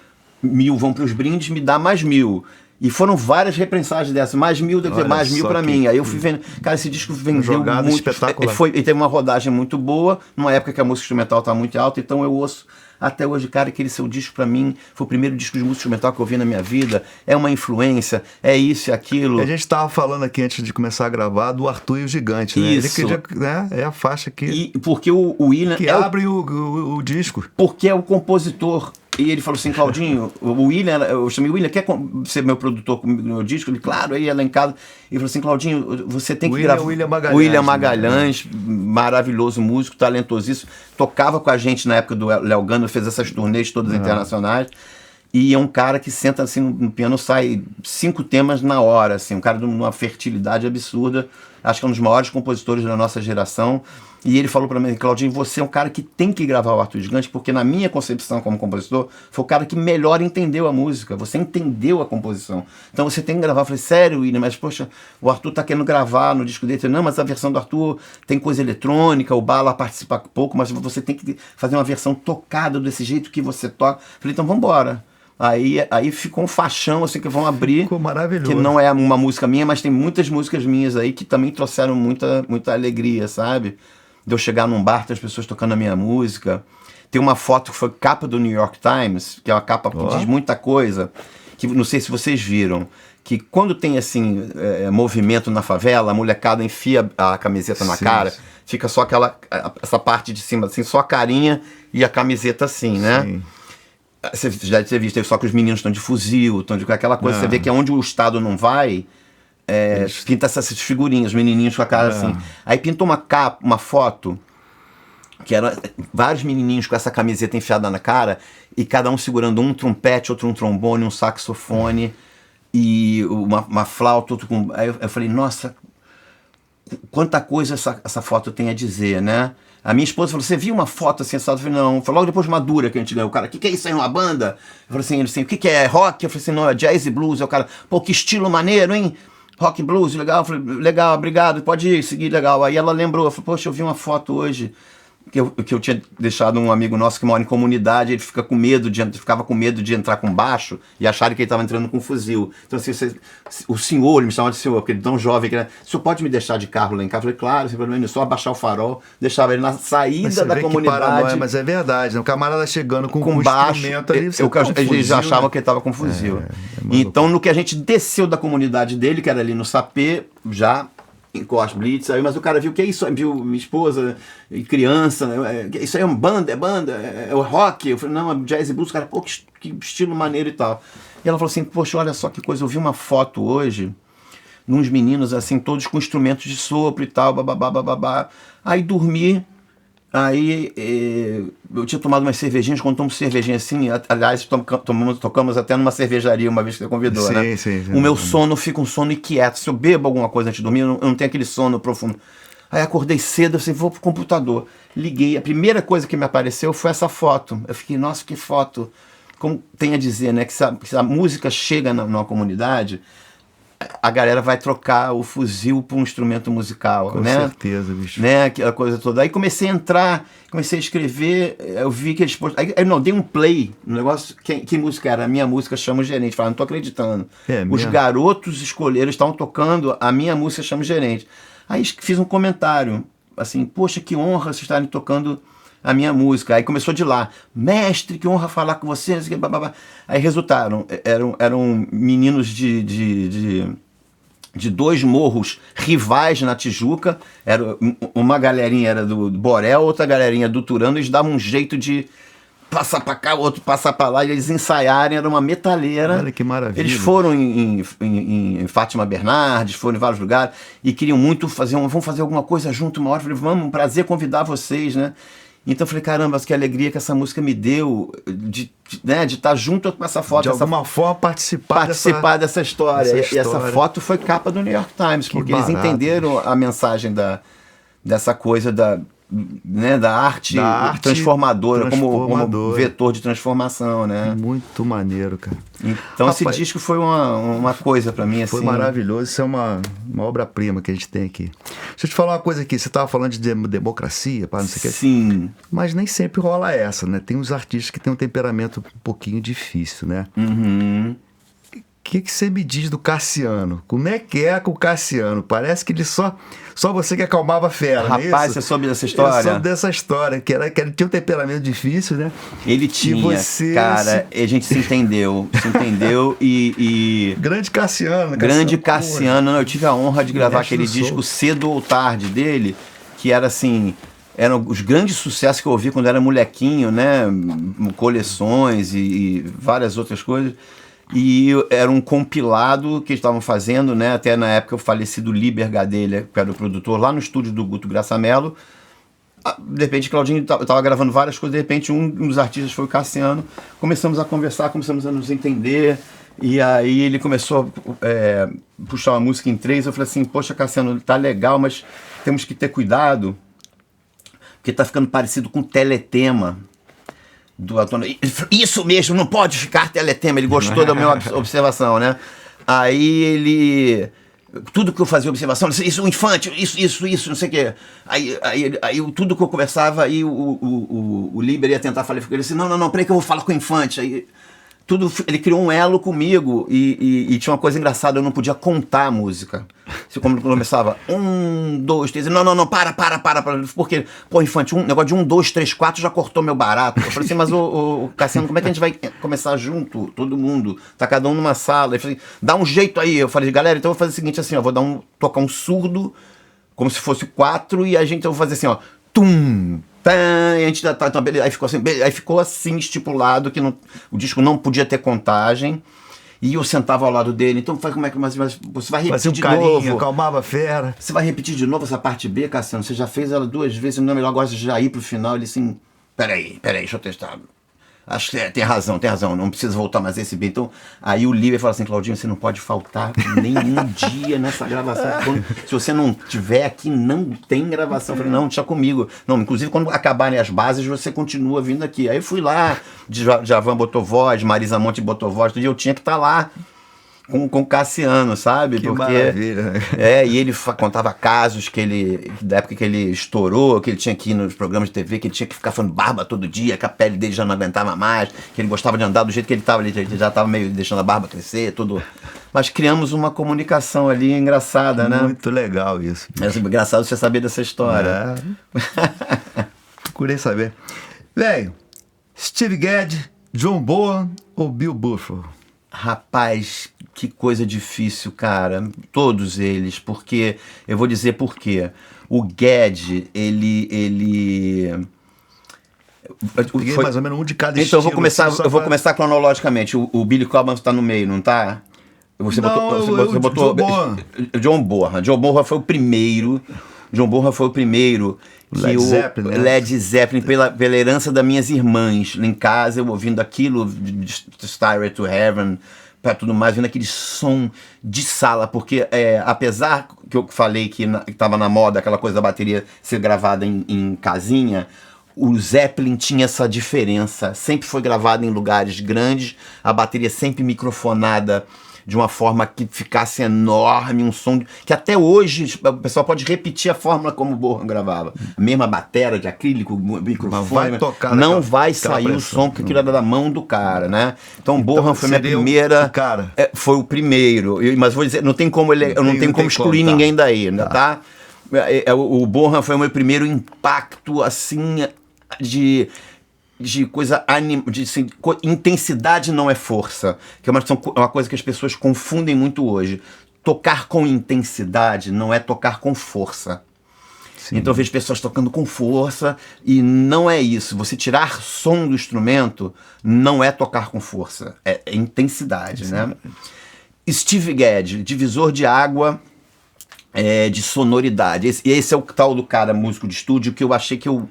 1.000 vão para os brindes, me dá mais 1.000. E foram várias reprensagens dessas, mais 1.000, mais 1.000 para mim. Aí eu fui vendo, cara, esse disco vendeu muito. Espetacular. E teve uma rodagem muito boa, numa época que a música instrumental tá muito alta, então eu ouço até hoje, cara, aquele seu disco pra mim foi o primeiro disco de música instrumental que eu ouvi na minha vida, é uma influência, é isso e aquilo. A gente tava falando aqui antes de começar a gravar do Arthur e o Gigante, né? Isso. Ele que, né, é a faixa que... E porque o William... Que abre o disco. Porque é o compositor. E ele falou assim, Claudinho, o William, eu chamei o William, quer ser meu produtor comigo no meu disco? Ele, claro, aí lá em casa. Ele falou assim, Claudinho, você tem que gravar. William Magalhães, maravilhoso músico, talentosíssimo. Tocava com a gente na época do Léo Gano, fez essas turnês todas internacionais. E é um cara que senta assim no piano, sai 5 temas na hora, assim, um cara de uma fertilidade absurda. Acho que é um dos maiores compositores da nossa geração. E ele falou para mim, Claudinho, você é um cara que tem que gravar o Arthur Gigante, porque na minha concepção como compositor, foi o cara que melhor entendeu a música, você entendeu a composição. Então você tem que gravar. Eu falei, sério, William, mas poxa, o Arthur tá querendo gravar no disco dele. Eu falei, não, mas a versão do Arthur tem coisa eletrônica, o Bala participa pouco, mas você tem que fazer uma versão tocada desse jeito que você toca. Eu falei, então vamos embora. Aí ficou um faixão, assim, que vão abrir. Ficou maravilhoso. Que não é uma música minha, mas tem muitas músicas minhas aí que também trouxeram muita alegria, sabe? De eu chegar num bar, ter as pessoas tocando a minha música. Tem uma foto que foi capa do New York Times, que é uma capa que diz muita coisa, que não sei se vocês viram, que quando tem, assim, movimento na favela, a molecada enfia a camiseta na cara, fica só essa parte de cima, assim, só a carinha e a camiseta assim, né? Sim. Você já deve ter visto, só que os meninos estão de fuzil, estão de aquela coisa, você vê que é onde o Estado não vai, pinta essas figurinhas, os menininhos com a cara assim. Aí pintou uma foto, que era vários menininhos com essa camiseta enfiada na cara, e cada um segurando um trompete, outro um trombone, um saxofone, e uma flauta, outro com... Aí eu falei, nossa, quanta coisa essa foto tem a dizer, né? A minha esposa falou, você viu uma foto assim, eu falei, não. Foi logo depois de Madura que a gente ganhou. O cara, o que é isso aí, uma banda? Eu falei assim, ele assim, o que é rock? Eu falei assim, não, é jazz e blues. Aí o cara, pô, que estilo maneiro, hein? Rock, blues, legal. Eu falei, legal, obrigado, pode ir, seguir, legal. Aí ela lembrou, eu falei, poxa, eu vi uma foto hoje que eu tinha deixado um amigo nosso que mora em comunidade, ele ficava com medo de entrar com baixo e acharam que ele estava entrando com fuzil. Então assim, o senhor, ele me chamava de senhor, porque ele é tão jovem, que o senhor pode me deixar de carro lá em casa? Eu falei, claro, sem problema, só abaixar o farol, deixava ele na saída da comunidade. Mas é verdade, o camarada chegando com baixo, instrumento ali, eles já achavam que ele estava com fuzil. Então no que a gente desceu da comunidade dele, que era ali no Sapê, já em Cos Blitz, aí, mas o cara viu, que é isso? Viu minha esposa e criança, isso aí é uma banda, é o rock. Eu falei, não, é jazz e blues. O cara, pô, que estilo maneiro e tal. E ela falou assim, poxa, olha só que coisa, eu vi uma foto hoje, nos meninos assim, todos com instrumentos de sopro e tal, bababá. Aí dormi, aí eu tinha tomado umas cervejinhas, quando tomo cervejinha assim, aliás, tocamos até numa cervejaria uma vez que você convidou, né? Sim. O meu sono fica um sono inquieto. Se eu bebo alguma coisa antes de dormir, eu não tenho aquele sono profundo. Aí acordei cedo, assim, vou pro computador. Liguei, a primeira coisa que me apareceu foi essa foto. Eu fiquei, nossa, que foto como tem a dizer, né, que se a música chega numa comunidade, a galera vai trocar o fuzil por um instrumento musical, Com né? certeza, bicho. Né? Aquela coisa toda. Aí comecei a entrar, comecei a escrever, eu vi que eles... Aí não, dei um play no negócio. Que música era? A minha música Chama o Gerente. Falei, não tô acreditando. Os garotos escolheram, estavam tocando a minha música Chama o Gerente. Aí fiz um comentário, assim, poxa, que honra vocês estarem tocando a minha música. Aí começou de lá, mestre, que honra falar com você. Aí resultaram, eram meninos de 2 morros rivais na Tijuca. Uma galerinha era do Borel, outra galerinha do Turano. Eles davam um jeito de passar pra cá, o outro passar pra lá, e eles ensaiarem, era uma metalheira. Olha que maravilha. Eles foram em Fátima Bernardes, foram em vários lugares, e queriam muito vamos fazer alguma coisa junto uma hora. Eu falei, vamos, um prazer convidar vocês, né? Então eu falei, caramba, que alegria que essa música me deu de estar junto com essa foto. De alguma forma participar dessa história. E essa foto foi capa do New York Times, porque eles entenderam a mensagem dessa coisa da arte transformadora, como vetor de transformação, né? Muito maneiro, cara. Então esse disco foi uma coisa pra mim, assim. Foi maravilhoso, isso é uma obra-prima que a gente tem aqui. Deixa eu te falar uma coisa aqui, você tava falando de democracia, não sei o que. Sim. Mas nem sempre rola essa, né? Tem uns artistas que têm um temperamento um pouquinho difícil, né? Uhum. O que você me diz do Cassiano? Como é que é com o Cassiano? Parece que ele só você que acalmava a fera, não é isso? Rapaz, você soube dessa história? Eu soube dessa história, que ele tinha um temperamento difícil, né? Ele tinha, cara, a gente se entendeu e... Grande Cassiano. Grande Cassiano, eu tive a honra de gravar aquele disco Cedo ou Tarde dele, que era assim... Eram os grandes sucessos que eu ouvi quando era molequinho, né? Coleções e várias outras coisas. E era um compilado que eles estavam fazendo, né? Até na época o falecido Liber Gadelha, que era o produtor, lá no estúdio do Guto Graça Mello. De repente, Claudinho estava gravando várias coisas, de repente um dos artistas foi o Cassiano. Começamos a conversar, começamos a nos entender. E aí ele começou a puxar uma música em 3. Eu falei assim, poxa, Cassiano, tá legal, mas temos que ter cuidado, porque tá ficando parecido com Teletema. Do Antônio. Isso mesmo, não pode ficar Teletema. Ele gostou da minha observação, né? Aí ele... Tudo que eu fazia observação, isso, o Infante, isso, não sei o quê. Aí tudo que eu conversava, aí o Liber ia tentar falar com ele assim, não, peraí que eu vou falar com o Infante. Aí ele criou um elo comigo e tinha uma coisa engraçada, eu não podia contar a música. Como começava, 1, 2, 3, não, para. Porque, pô, Infante, negócio de 1, 2, 3, 4 já cortou meu barato. Eu falei assim, mas o Cassiano, como é que a gente vai começar junto, todo mundo? Tá cada um numa sala. Ele falou assim, dá um jeito aí. Eu falei, galera, então eu vou fazer o seguinte, assim, ó, vou tocar um surdo, como se fosse 4, e eu vou fazer assim, ó, tum, tá, e a gente tá beleza. Aí ficou assim estipulado que o disco não podia ter contagem. E eu sentava ao lado dele, então como é que mas você vai repetir de novo? Acalmava a fera. Você vai repetir de novo essa parte B, Cassiano? Você já fez ela 2 vezes, não é melhor agora já ir pro final? Ele assim, peraí, deixa eu testar. Acho que tem razão, não precisa voltar mais esse B. Então, aí o Líber fala assim, Claudinho, você não pode faltar nenhum dia nessa gravação. Se você não tiver aqui, não tem gravação. Eu falei, não, deixa comigo. Não, inclusive, quando acabarem as bases, você continua vindo aqui. Aí eu fui lá, Djavan botou voz, Marisa Monte botou voz, todo dia eu tinha que estar lá com o Cassiano, sabe? Que maravilha. E ele contava casos da época que ele estourou, que ele tinha que ir nos programas de TV, que ele tinha que ficar fazendo barba todo dia, que a pele dele já não aguentava mais, que ele gostava de andar do jeito que ele estava, ele já estava meio deixando a barba crescer, tudo. Mas criamos uma comunicação ali engraçada, né? Muito legal isso. É engraçado você saber dessa história. Procurei saber. Velho, Steve Gadd, John Bonham ou Bill Buffalo? Rapaz, que coisa difícil, cara. Todos eles, porque... Eu vou dizer por quê. O Gadd, ele foi mais ou menos um de cada então, estilo. Eu vou começar cronologicamente. O Billy Cobham está no meio, não tá? Você botou John Bonham. John Bonham foi o primeiro. Led Zeppelin, pela herança das minhas irmãs. Lá em casa, eu ouvindo aquilo, de Stairway to Heaven, para tudo mais, vendo aquele som de sala, porque apesar que eu falei que estava na moda aquela coisa da bateria ser gravada em casinha, o Zeppelin tinha essa diferença, sempre foi gravado em lugares grandes, a bateria sempre microfonada de uma forma que ficasse enorme, um som que até hoje o pessoal pode repetir a fórmula como o Bonham gravava. A mesma bateria de acrílico, microfone, não vai sair o som porque aquilo era da mão do cara, né? Então o Bonham foi minha primeira... Cara. Foi o primeiro, mas vou dizer, não tem como excluir ninguém daí, né, tá? O Bonham foi o meu primeiro impacto, assim, de coisa assim, intensidade não é força, que é uma coisa que as pessoas confundem muito hoje. Tocar com intensidade não é tocar com força. Sim. Então eu vejo pessoas tocando com força e não é isso. Você tirar som do instrumento não é tocar com força, é intensidade, sim, né? Steve Gadd, divisor de água, de sonoridade. Esse é o tal do cara músico de estúdio que eu achei que eu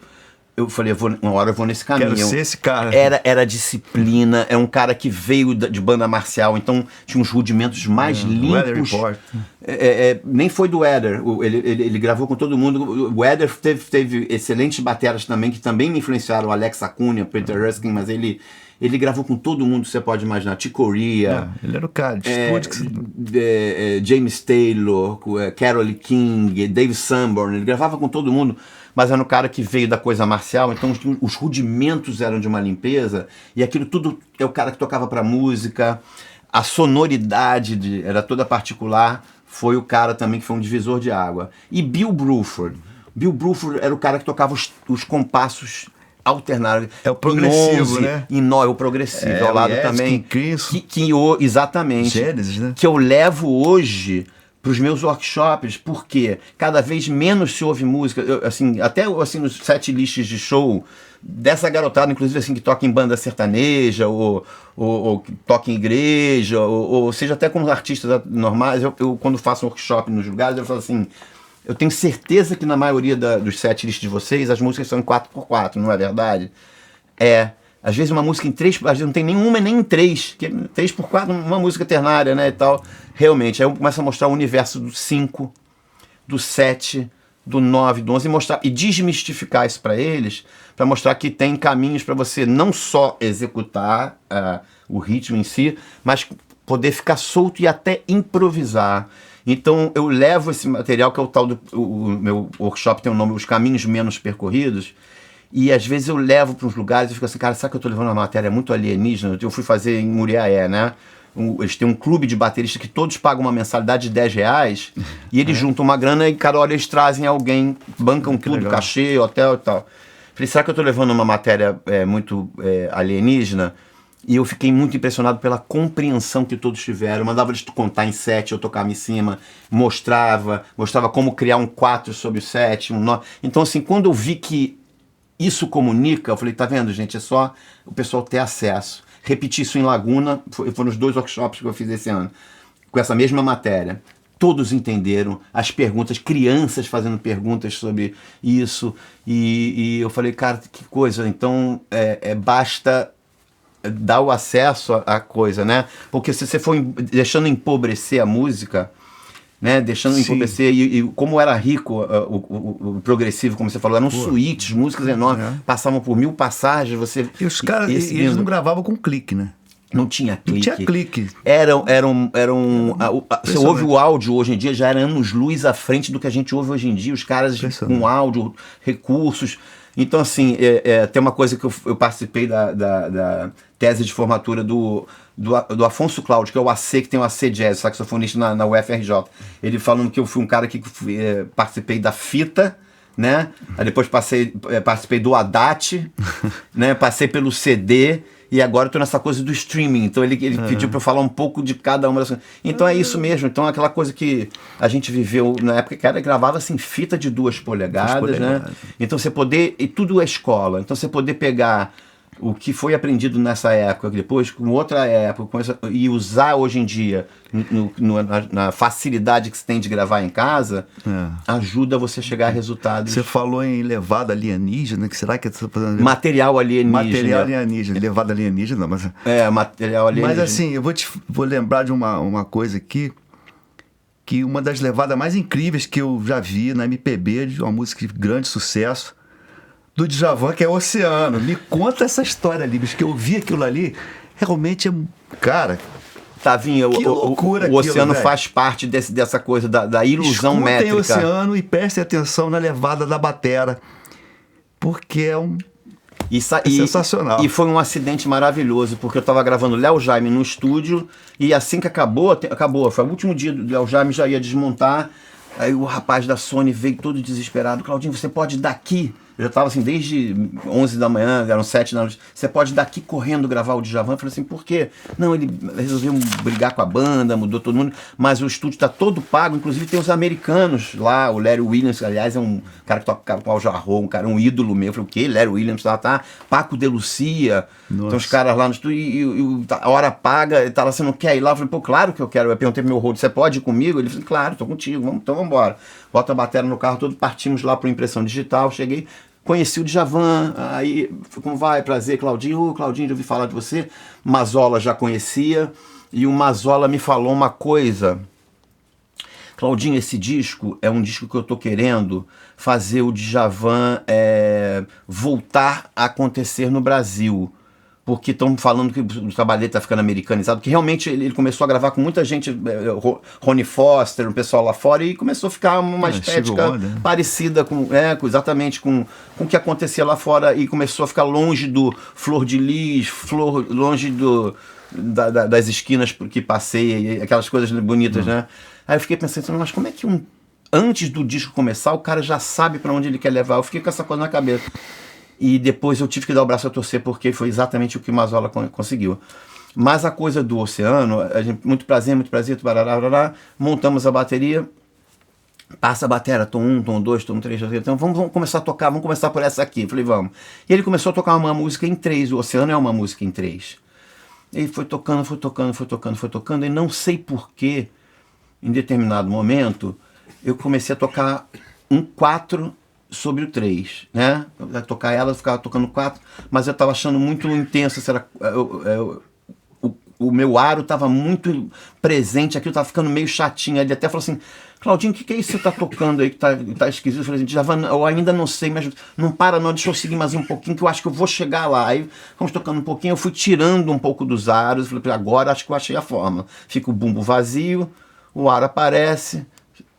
falei, uma hora eu vou nesse caminho. Quero ser esse cara. Era disciplina, é um cara que veio de banda marcial, então tinha uns rudimentos mais limpos. Nem foi do Weather, ele gravou com todo mundo. O Weather teve excelentes bateras também, que também me influenciaram, o Alex Acuna, Peter Erskine, mas ele gravou com todo mundo, você pode imaginar, Chick Corea. Ele era o cara de estúdio. James Taylor, Carole King, Dave Sanborn, ele gravava com todo mundo. Mas era um cara que veio da coisa marcial, então os rudimentos eram de uma limpeza, e aquilo tudo é o cara que tocava pra música, a sonoridade era toda particular, foi o cara também que foi um divisor de água. E Bill Bruford era o cara que tocava os compassos alternados. É o progressivo, né? É o progressivo, ao lado também. Exatamente. Gênesis, né? Que eu levo hoje para os meus workshops, porque cada vez menos se ouve música, até nos set lists de show, dessa garotada, inclusive assim, que toca em banda sertaneja, ou que toca em igreja, ou seja, até com os artistas normais, eu quando faço um workshop nos lugares, eu falo assim, eu tenho certeza que na maioria dos set lists de vocês, as músicas são em 4x4, não é verdade? Às vezes uma música em 3, às vezes não tem nenhuma nem em 3, que 3x4, uma música ternária, né, e tal. Realmente, aí eu começo a mostrar o universo do 5, do 7, do 9, do 11, e desmistificar isso para eles, para mostrar que tem caminhos para você não só executar o ritmo em si, mas poder ficar solto e até improvisar. Então eu levo esse material, que é o tal o meu workshop tem o nome Os Caminhos Menos Percorridos, e às vezes eu levo para uns lugares e fico assim, cara, sabe que eu tô levando uma matéria muito alienígena? Eu fui fazer em Muriaé, né? Eles têm um clube de bateristas que todos pagam uma mensalidade de R$10 e eles juntam uma grana e cada hora eles trazem alguém, bancam tudo, legal. Cachê, hotel e tal. Falei, será que eu tô levando uma matéria muito alienígena? E eu fiquei muito impressionado pela compreensão que todos tiveram. Eu mandava eles contar em 7, eu tocava em cima, mostrava como criar um 4 sobre o 7, um 9. Então assim, quando eu vi que isso comunica, eu falei, tá vendo, gente, é só o pessoal ter acesso. Repeti isso em Laguna, foram os 2 workshops que eu fiz esse ano, com essa mesma matéria. Todos entenderam as perguntas, crianças fazendo perguntas sobre isso, e eu falei, cara, que coisa, então basta dar o acesso à coisa, né? Porque se você for deixando empobrecer a música, né, deixando empobrecer, e como era rico o progressivo, como você falou, eram suítes, músicas enormes, passavam por 1000 passagens, e os caras, eles não gravavam com clique, né? Não tinha clique. Não tinha clique. Você ouve o áudio hoje em dia, já era anos-luz à frente do que a gente ouve hoje em dia, os caras com áudio, recursos. Então, assim, tem uma coisa que eu participei da tese de formatura do Afonso Cláudio, que é o AC, que tem o AC Jazz, saxofonista na UFRJ. Ele falando que eu fui um cara que participei da fita, né? Aí depois participei do ADAT, né? Passei pelo CD, e agora eu tô nessa coisa do streaming. Então ele pediu para eu falar um pouco de cada uma das coisas. Então é isso mesmo. Então é aquela coisa que a gente viveu na época que gravava assim, fita de 2 polegadas, né? Então você poder... E tudo é escola. Então você poder pegar o que foi aprendido nessa época, depois com outra época, e usar hoje em dia na facilidade que você tem de gravar em casa, ajuda você a chegar a resultados. Você falou em levada alienígena, que será que é material alienígena? Material alienígena, levada alienígena, mas material alienígena. Mas assim, eu vou lembrar de uma coisa aqui, que uma das levadas mais incríveis que eu já vi na MPB, de uma música de grande sucesso, do Djavan, que é Oceano. Me conta essa história ali, bicho, que eu vi aquilo ali, realmente é... Cara... Tavinho, que loucura o Oceano velho. faz parte dessa coisa da ilusão Escutem métrica. Oceano e prestem atenção na levada da batera, porque é sensacional. E foi um acidente maravilhoso, porque eu estava gravando Léo Jaime no estúdio, e assim que acabou, foi o último dia do Léo Jaime, já ia desmontar, aí o rapaz da Sony veio todo desesperado, Claudinho, você pode ir daqui? Eu já estava assim, desde 11 da manhã, eram 7 da noite, você pode ir daqui correndo gravar o Djavan? Eu falei assim, por quê? Não, ele resolveu brigar com a banda, mudou todo mundo, mas o estúdio está todo pago, inclusive tem os americanos lá, o Larry Williams, aliás, é um cara que toca com o Al Jarreau, um cara, um ídolo meu. Eu falei, o quê? Larry Williams, tá? Paco de Lucia, então os caras lá no estúdio, e a hora paga, ele tá lá, você não quer ir lá? Eu falei, pô, claro que eu quero. Eu perguntei pro meu road, você pode ir comigo? Ele falou, claro, tô contigo, então vamos embora. Bota a bateria no carro todo, partimos lá pro Impressão Digital, cheguei, conheci o Djavan, aí, como vai, prazer, Claudinho, Claudinho, já ouvi falar de você. Mazola já conhecia, e o Mazola me falou uma coisa, Claudinho, esse disco é um disco que eu tô querendo fazer o Djavan voltar a acontecer no Brasil, porque estão falando que o trabalho dele tá ficando americanizado, que realmente ele começou a gravar com muita gente, Ronnie Foster, o pessoal lá fora, e começou a ficar uma estética parecida exatamente com o que acontecia lá fora, e começou a ficar longe do Flor de Lis, longe das esquinas que passei, aquelas coisas bonitas, né? Aí eu fiquei pensando, mas como é que antes do disco começar, o cara já sabe para onde ele quer levar? Eu fiquei com essa coisa na cabeça. E depois eu tive que dar o braço a torcer, porque foi exatamente o que o Mazola conseguiu. Mas a coisa do Oceano, muito prazer, barará, montamos a bateria, passa a bateria, tom 1, tom 2, tom 3, então vamos começar a tocar, vamos começar por essa aqui. Eu falei, vamos. E ele começou a tocar uma música em 3, o Oceano é uma música em 3. Ele foi tocando, e não sei porquê, em determinado momento, eu comecei a tocar um 4 sobre o 3, né? Eu ia tocar ela, eu ficava tocando 4, mas eu estava achando muito intenso, o meu aro estava muito presente, aquilo estava ficando meio chatinho. Ele até falou assim, Claudinho, o que é isso que você está tocando aí que tá esquisito? Eu falei assim, eu ainda não sei, mas não para não, deixa eu seguir mais um pouquinho que eu acho que eu vou chegar lá. Aí fomos tocando um pouquinho, eu fui tirando um pouco dos aros, eu falei, agora acho que eu achei a forma. Fica o bumbo vazio, o aro aparece,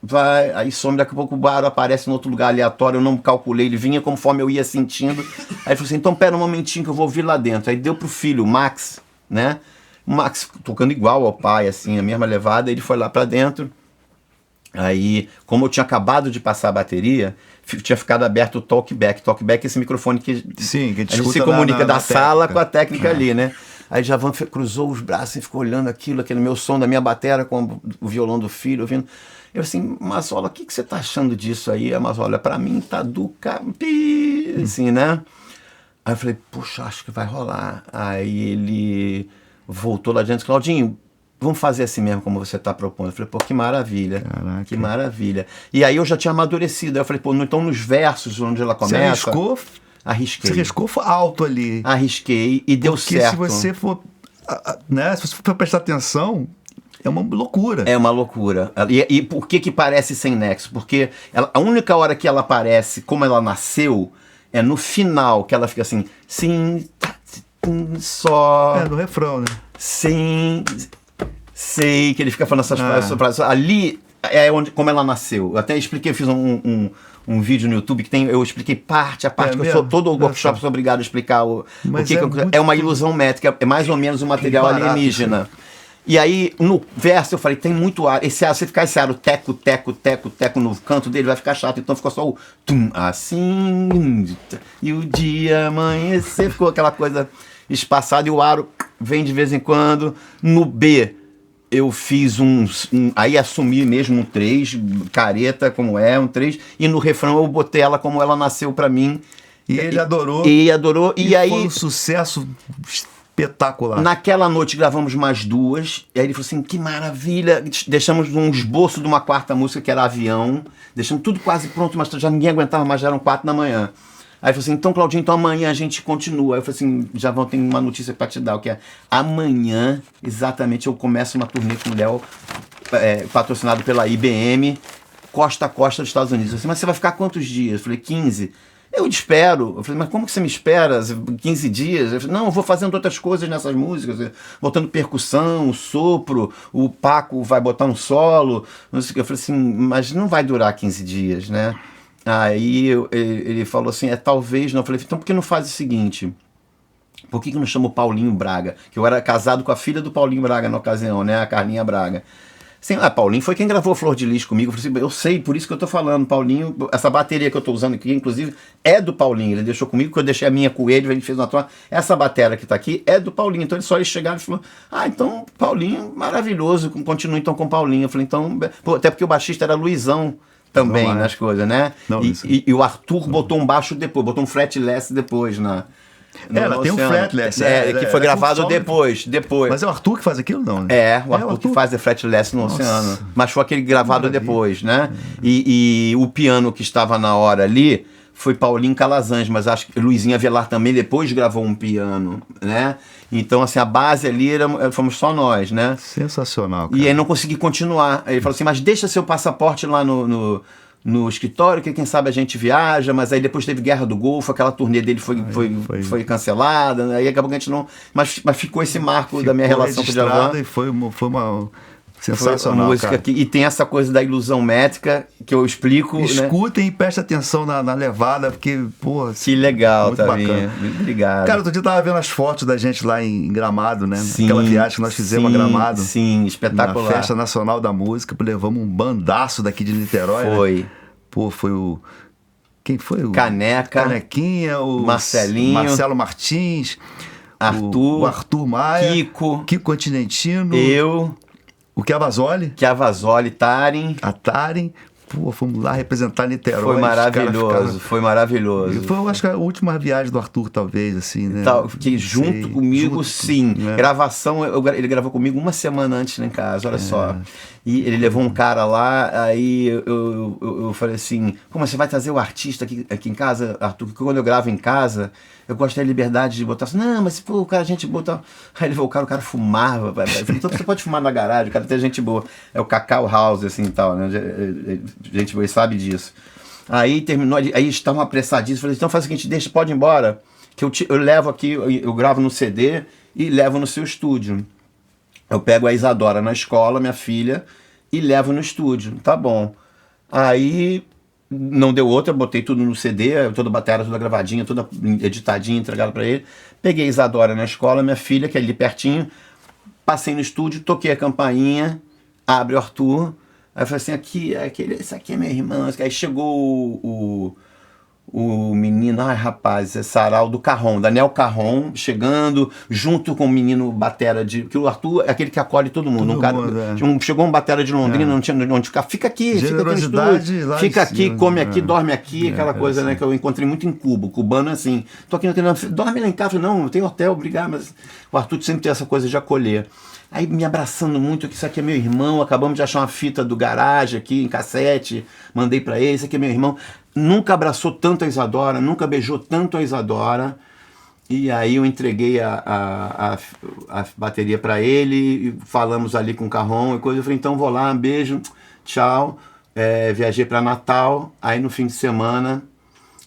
vai, aí some, daqui a pouco o aro aparece em outro lugar aleatório, eu não calculei, ele vinha conforme eu ia sentindo. Aí ele falou assim, então pera um momentinho que eu vou vir lá dentro. Aí deu pro filho, o Max, né? O Max tocando igual ao pai, assim, a mesma levada, ele foi lá pra dentro. Aí, como eu tinha acabado de passar a bateria, tinha ficado aberto o talkback. Talkback é esse microfone que a gente se comunica da sala com a técnica ali, né? Aí Djavan cruzou os braços e ficou olhando aquele meu som da minha bateria com o violão do filho, ouvindo. Eu assim, Mazola, o que você tá achando disso aí? A Mazola, pra mim tá do capi, assim, né? Aí eu falei, puxa, acho que vai rolar. Aí ele voltou lá diante, Claudinho, vamos fazer assim mesmo como você está propondo. Eu falei, pô, que maravilha. Caraca. Que maravilha. E aí eu já tinha amadurecido. Aí eu falei, pô, então nos versos onde ela começa... Você arriscou? Arrisquei. Você arriscou alto ali. Arrisquei e deu certo. Porque se você for... né, se você for prestar atenção, é uma loucura. É uma loucura. E por que parece sem nexo? Porque a única hora que ela aparece, como ela nasceu, é no final, que ela fica assim... Sim, só... no refrão, né? Sim... Sei que ele fica falando essas frases. Ali é onde, como ela nasceu. Eu até expliquei, eu fiz um vídeo no YouTube que eu expliquei parte a parte, que eu sou todo o workshop sou obrigado a explicar o que é uma ilusão métrica, é mais ou menos um material alienígena. E aí, no verso, eu falei, tem muito ar. Esse ar, se ficar esse aro teco, teco, teco, teco no canto dele, vai ficar chato. Então ficou só o tum, assim, e o dia amanhecer. Ficou aquela coisa espaçada e o aro vem de vez em quando. No B, eu fiz aí assumi mesmo um 3, careta como um 3, e no refrão eu botei ela como ela nasceu pra mim. E ele adorou. E aí foi um sucesso espetacular. Naquela noite gravamos mais 2, e aí ele falou assim, que maravilha, deixamos um esboço de uma quarta música que era Avião, deixamos tudo quase pronto, mas já ninguém aguentava, mas já eram 4 da manhã. Aí ele falou assim, então Claudinho, então amanhã a gente continua. Aí eu falei assim, já tem uma notícia pra te dar, que é amanhã, exatamente, eu começo uma turnê com o Léo, patrocinado pela IBM, costa a costa dos Estados Unidos. Eu falei, mas você vai ficar quantos dias? Eu falei, 15. Eu te espero. Eu falei, mas como que você me espera? 15 dias? Eu falei, não, eu vou fazendo outras coisas nessas músicas, botando percussão, sopro, o Paco vai botar um solo. Eu falei assim, mas não vai durar 15 dias, né? Aí ele falou assim, talvez não. Eu falei, então por que não faz o seguinte? Por que não chama o Paulinho Braga? Que eu era casado com a filha do Paulinho Braga na ocasião, né? A Carlinha Braga. Assim, Paulinho foi quem gravou Flor de Lis comigo. Eu falei assim, eu sei, por isso que eu tô falando. Paulinho, essa bateria que eu tô usando aqui, inclusive, é do Paulinho. Ele deixou comigo, que eu deixei a minha com ele, a gente fez uma troca. Essa bateria que tá aqui é do Paulinho. Então ele só ia chegar e falou, então, Paulinho, maravilhoso, continue então com o Paulinho. Eu falei, então, até porque o baixista era Luizão também nas coisas, né? E o Arthur botou um baixo depois, botou um fretless depois ela tem um fretless. Que foi gravado depois. Mas é o Arthur que faz aquilo, não? Né? O Arthur que faz o fretless no Oceano. Mas foi aquele gravado depois, né? E o piano que estava na hora ali foi Paulinho Calazans, mas acho que Luizinho Avelar também depois gravou um piano, né? Então, assim, a base ali fomos só nós, né? Sensacional, cara. E aí não consegui continuar. Aí ele falou assim, mas deixa seu passaporte lá no escritório, que quem sabe a gente viaja, mas aí depois teve Guerra do Golfo, aquela turnê dele foi cancelada, né? Aí acabou que a gente não... Mas ficou esse marco da minha relação com o Djavan. E foi uma sensacional, música cara. E tem essa coisa da ilusão métrica, que eu explico, Escutem, né? E prestem atenção na levada, porque, pô... Que legal, muito bacana. Obrigado. Cara, outro dia eu tava vendo as fotos da gente lá em Gramado, né? Sim, aquela viagem que nós fizemos a Gramado. Sim, espetacular. Na Festa Nacional da Música, levamos um bandaço daqui de Niterói. Foi. Né? Pô, foi o... Quem foi? O Canequinha, o Marcelinho, Marcelo Martins, Arthur, o Arthur Maia, Kiko Continentino, eu, o Chiavasoli, a Tarim. Pô, fomos lá representar Niterói. Foi maravilhoso, foi maravilhoso. Foi, eu acho que a última viagem do Arthur, talvez, assim, né? Fiquei junto comigo, sim. Né? Gravação, ele gravou comigo uma semana antes lá em casa, olha só. E ele levou um cara lá, aí eu falei assim, como você vai trazer o artista aqui em casa, Arthur? Porque quando eu gravo em casa, eu gosto da liberdade de botar assim, não, mas pô, o cara, gente boa. Aí ele levou o cara fumava. Eu falei, então você pode fumar na garagem, o cara tem gente boa. É o Cacau House, assim, e tal, né? Gente boa, sabe disso. Aí terminou, aí estavam apressadíssimos, falei, então faz o seguinte, pode ir embora, que eu levo aqui, eu gravo no CD e levo no seu estúdio. Eu pego a Isadora na escola, minha filha, e levo no estúdio. Tá bom. Aí não deu outra, botei tudo no CD, toda a bateria, toda gravadinha, toda editadinha, entregada pra ele. Peguei a Isadora na escola, minha filha, que é ali pertinho, passei no estúdio, toquei a campainha, abre o Arthur. Aí eu falei assim, esse aqui é meu irmão. Aí chegou o menino, rapaz, é Saraldo Carron, Daniel Carron, chegando, junto com o menino batera que o Arthur é aquele que acolhe todo mundo. Chegou um batera de Londrina, não tinha onde ficar, fica aqui no estúdio, fica aqui, come aqui, dorme aqui, aquela coisa, né, que eu encontrei muito em Cuba. O cubano é assim, tô aqui, dorme lá em casa, não, tem hotel, obrigado, mas o Arthur sempre tem essa coisa de acolher. Aí me abraçando muito, que isso aqui é meu irmão, acabamos de achar uma fita do garagem aqui em cassete, mandei pra ele, isso aqui é meu irmão. Nunca abraçou tanto a Isadora, nunca beijou tanto a Isadora. E aí eu entreguei a bateria pra ele, e falamos ali com o Carron e coisa. Eu falei, então vou lá, um beijo, tchau. Viajei pra Natal, aí no fim de semana,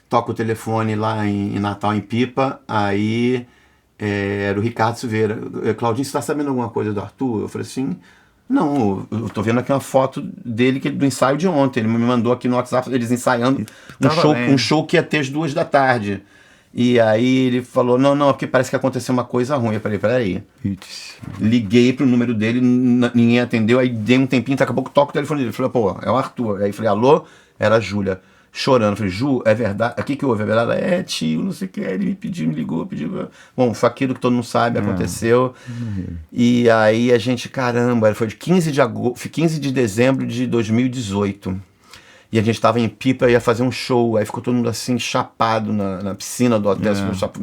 toco o telefone lá em Natal, em Pipa, aí... era o Ricardo Silveira. Claudinho, você está sabendo alguma coisa do Arthur? Eu falei assim, não, eu tô vendo aqui uma foto dele do ensaio de ontem. Ele me mandou aqui no WhatsApp, eles ensaiando um show que ia ter às 2 da tarde. E aí ele falou, não, porque parece que aconteceu uma coisa ruim. Eu falei, peraí. Liguei pro número dele, ninguém atendeu, aí dei um tempinho, daqui a pouco toco o telefone dele. Ele falou, pô, é o Arthur. Aí eu falei, alô? Era a Júlia. Chorando, falei, Ju, é verdade? O que houve? É verdade? Tio, não sei o que, ele me ligou, pediu. Bom, foi aquilo que todo mundo sabe, aconteceu. E aí a gente, caramba, foi de 15 de dezembro de 2018. E a gente tava em Pipa, ia fazer um show, aí ficou todo mundo assim, chapado na piscina do hotel.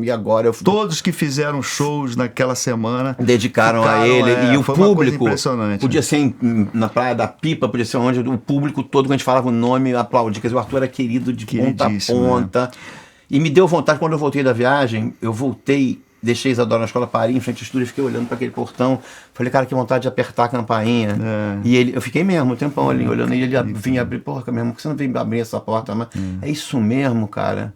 E agora todos que fizeram shows naquela semana dedicaram a ele, e o público podia ser na Praia da Pipa, podia ser onde o público todo, quando a gente falava o nome, aplaudia. Quer dizer, o Arthur era querido de ponta a ponta. Né? E me deu vontade, quando eu voltei da viagem, deixei Isadora na escola, parei em frente ao estúdio, fiquei olhando para aquele portão, falei, cara, que vontade de apertar a campainha. E eu fiquei mesmo um tempão ali olhando, e ele vinha abrir, porra, meu irmão, por que você não vem abrir essa porta? Mas é isso mesmo, cara.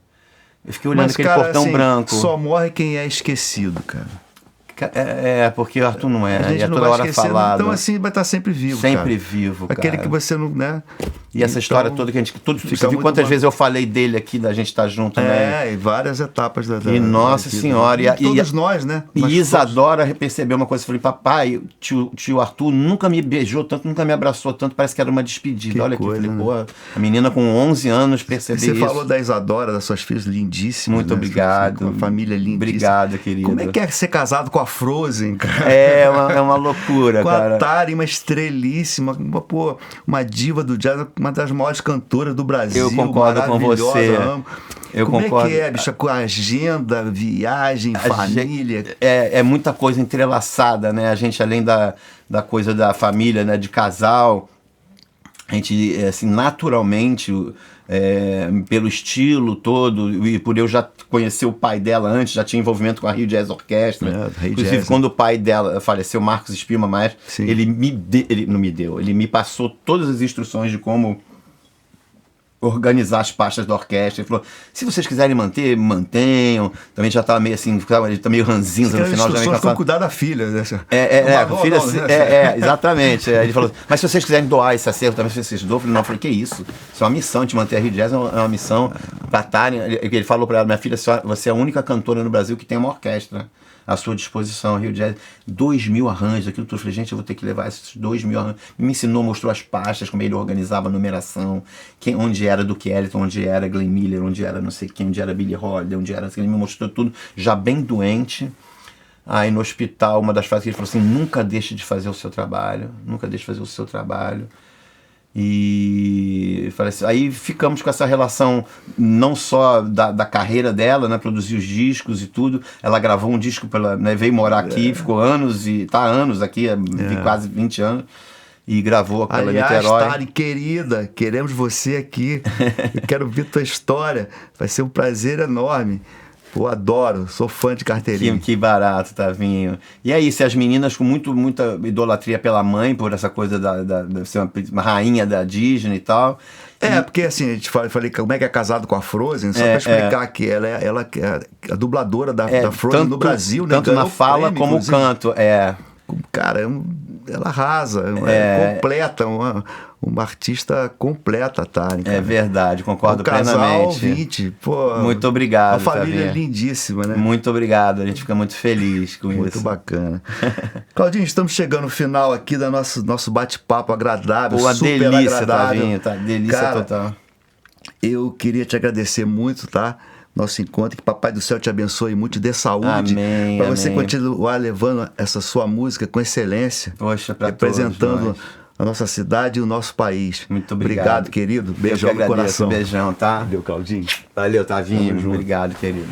Eu fiquei olhando Mas, aquele cara, portão assim, branco. só morre quem é esquecido, cara. Porque o Arthur não é. A gente E é não toda vai hora esquecer, falado. então assim vai estar sempre vivo, Sempre cara. vivo, Aquele cara. que você não, né? E essa história toda que a gente... Você viu muito quantas bom. vezes eu falei dele aqui, da gente estar junto, né? E várias etapas da E nossa vida, senhora, né? Todos nós, né? Nós E Isadora percebeu uma coisa, eu falei, papai, tio Arthur nunca me beijou tanto, nunca me abraçou tanto, parece que era uma despedida. Que Olha coisa, aqui, falei, né? pô, a menina com 11 anos percebeu Você isso. falou da Isadora, das suas filhas lindíssimas. Muito né? obrigado. Uma família lindíssima. Obrigado, querido. Como é que é ser casado com a Frozen, cara? É uma loucura, com cara. a Tari, uma estrelíssima, uma diva do jazz, uma das maiores cantoras do Brasil. Eu concordo com você. Amo. Eu Como concordo. é que é, bicha? Com a agenda, viagem, família. É muita coisa entrelaçada, né? A gente, além da coisa da família, né? De casal, a gente, assim, naturalmente, pelo estilo todo, e por eu já conhecer o pai dela antes, já tinha envolvimento com a Rio Jazz Orquestra. Inclusive, Jazz, quando o pai dela faleceu, Marcos Espima Maestro, ele me passou todas as instruções de como organizar as pastas da orquestra. Ele falou, se vocês quiserem manter, mantenham. Também já estava meio assim, ele tá meio ranzinza no final. Já como cuidar da filha. Né? Filha, exatamente. Ele falou, mas se vocês quiserem doar esse acervo, também vocês doam. Eu falei, que isso? Isso é uma missão, de manter a Rio Jazz é uma missão pra Tânia. Ele falou pra ela, minha filha, você é a única cantora no Brasil que tem uma orquestra à sua disposição, Rio Jazz, 2.000 arranjos, aquilo tudo. Eu falei, gente, eu vou ter que levar esses 2.000 arranjos. Me ensinou, mostrou as pastas, como ele organizava a numeração, onde era Duke Ellington, onde era Glenn Miller, onde era não sei quem, onde era Billie Holiday, onde era... Ele me mostrou tudo, já bem doente. Aí no hospital, uma das frases que ele falou assim, nunca deixe de fazer o seu trabalho, nunca deixe de fazer o seu trabalho. E aí ficamos com essa relação não só da carreira dela, né, produzir os discos e tudo. Ela gravou um disco, veio morar aqui, ficou anos e tá anos aqui, quase 20 anos, e gravou pela Niterói. Tari, querida, queremos você aqui. Eu quero ver tua história. Vai ser um prazer enorme. Eu adoro, sou fã de carteirinha. Que barato, Tavinho. E é isso, as meninas com muita idolatria pela mãe, por essa coisa de ser uma rainha da Disney e tal. Porque assim, a gente falei como é que é casado com a Frozen, só pra explicar que ela é a dubladora da Frozen no Brasil, né? Tanto na fala como o canto, Cara, ela arrasa, completa, uma artista completa, Tari. É verdade, concordo casal, plenamente. 20, pô, muito obrigado, uma família Tavinha. Lindíssima, né? Muito obrigado, a gente fica muito feliz com isso. Muito bacana. Claudinho, estamos chegando no final aqui do nosso bate-papo agradável, super delícia, agradável. Tavinho, tá? Delícia, cara, total. Eu queria te agradecer muito, tá? Nosso encontro, que Papai do Céu te abençoe muito, dê saúde, para você continuar levando essa sua música com excelência, representando a nossa cidade e o nosso país. Muito obrigado. Querido. Beijão no coração. Beijão, tá? Valeu, Claudinho. Valeu, Tavinho. Obrigado, querido.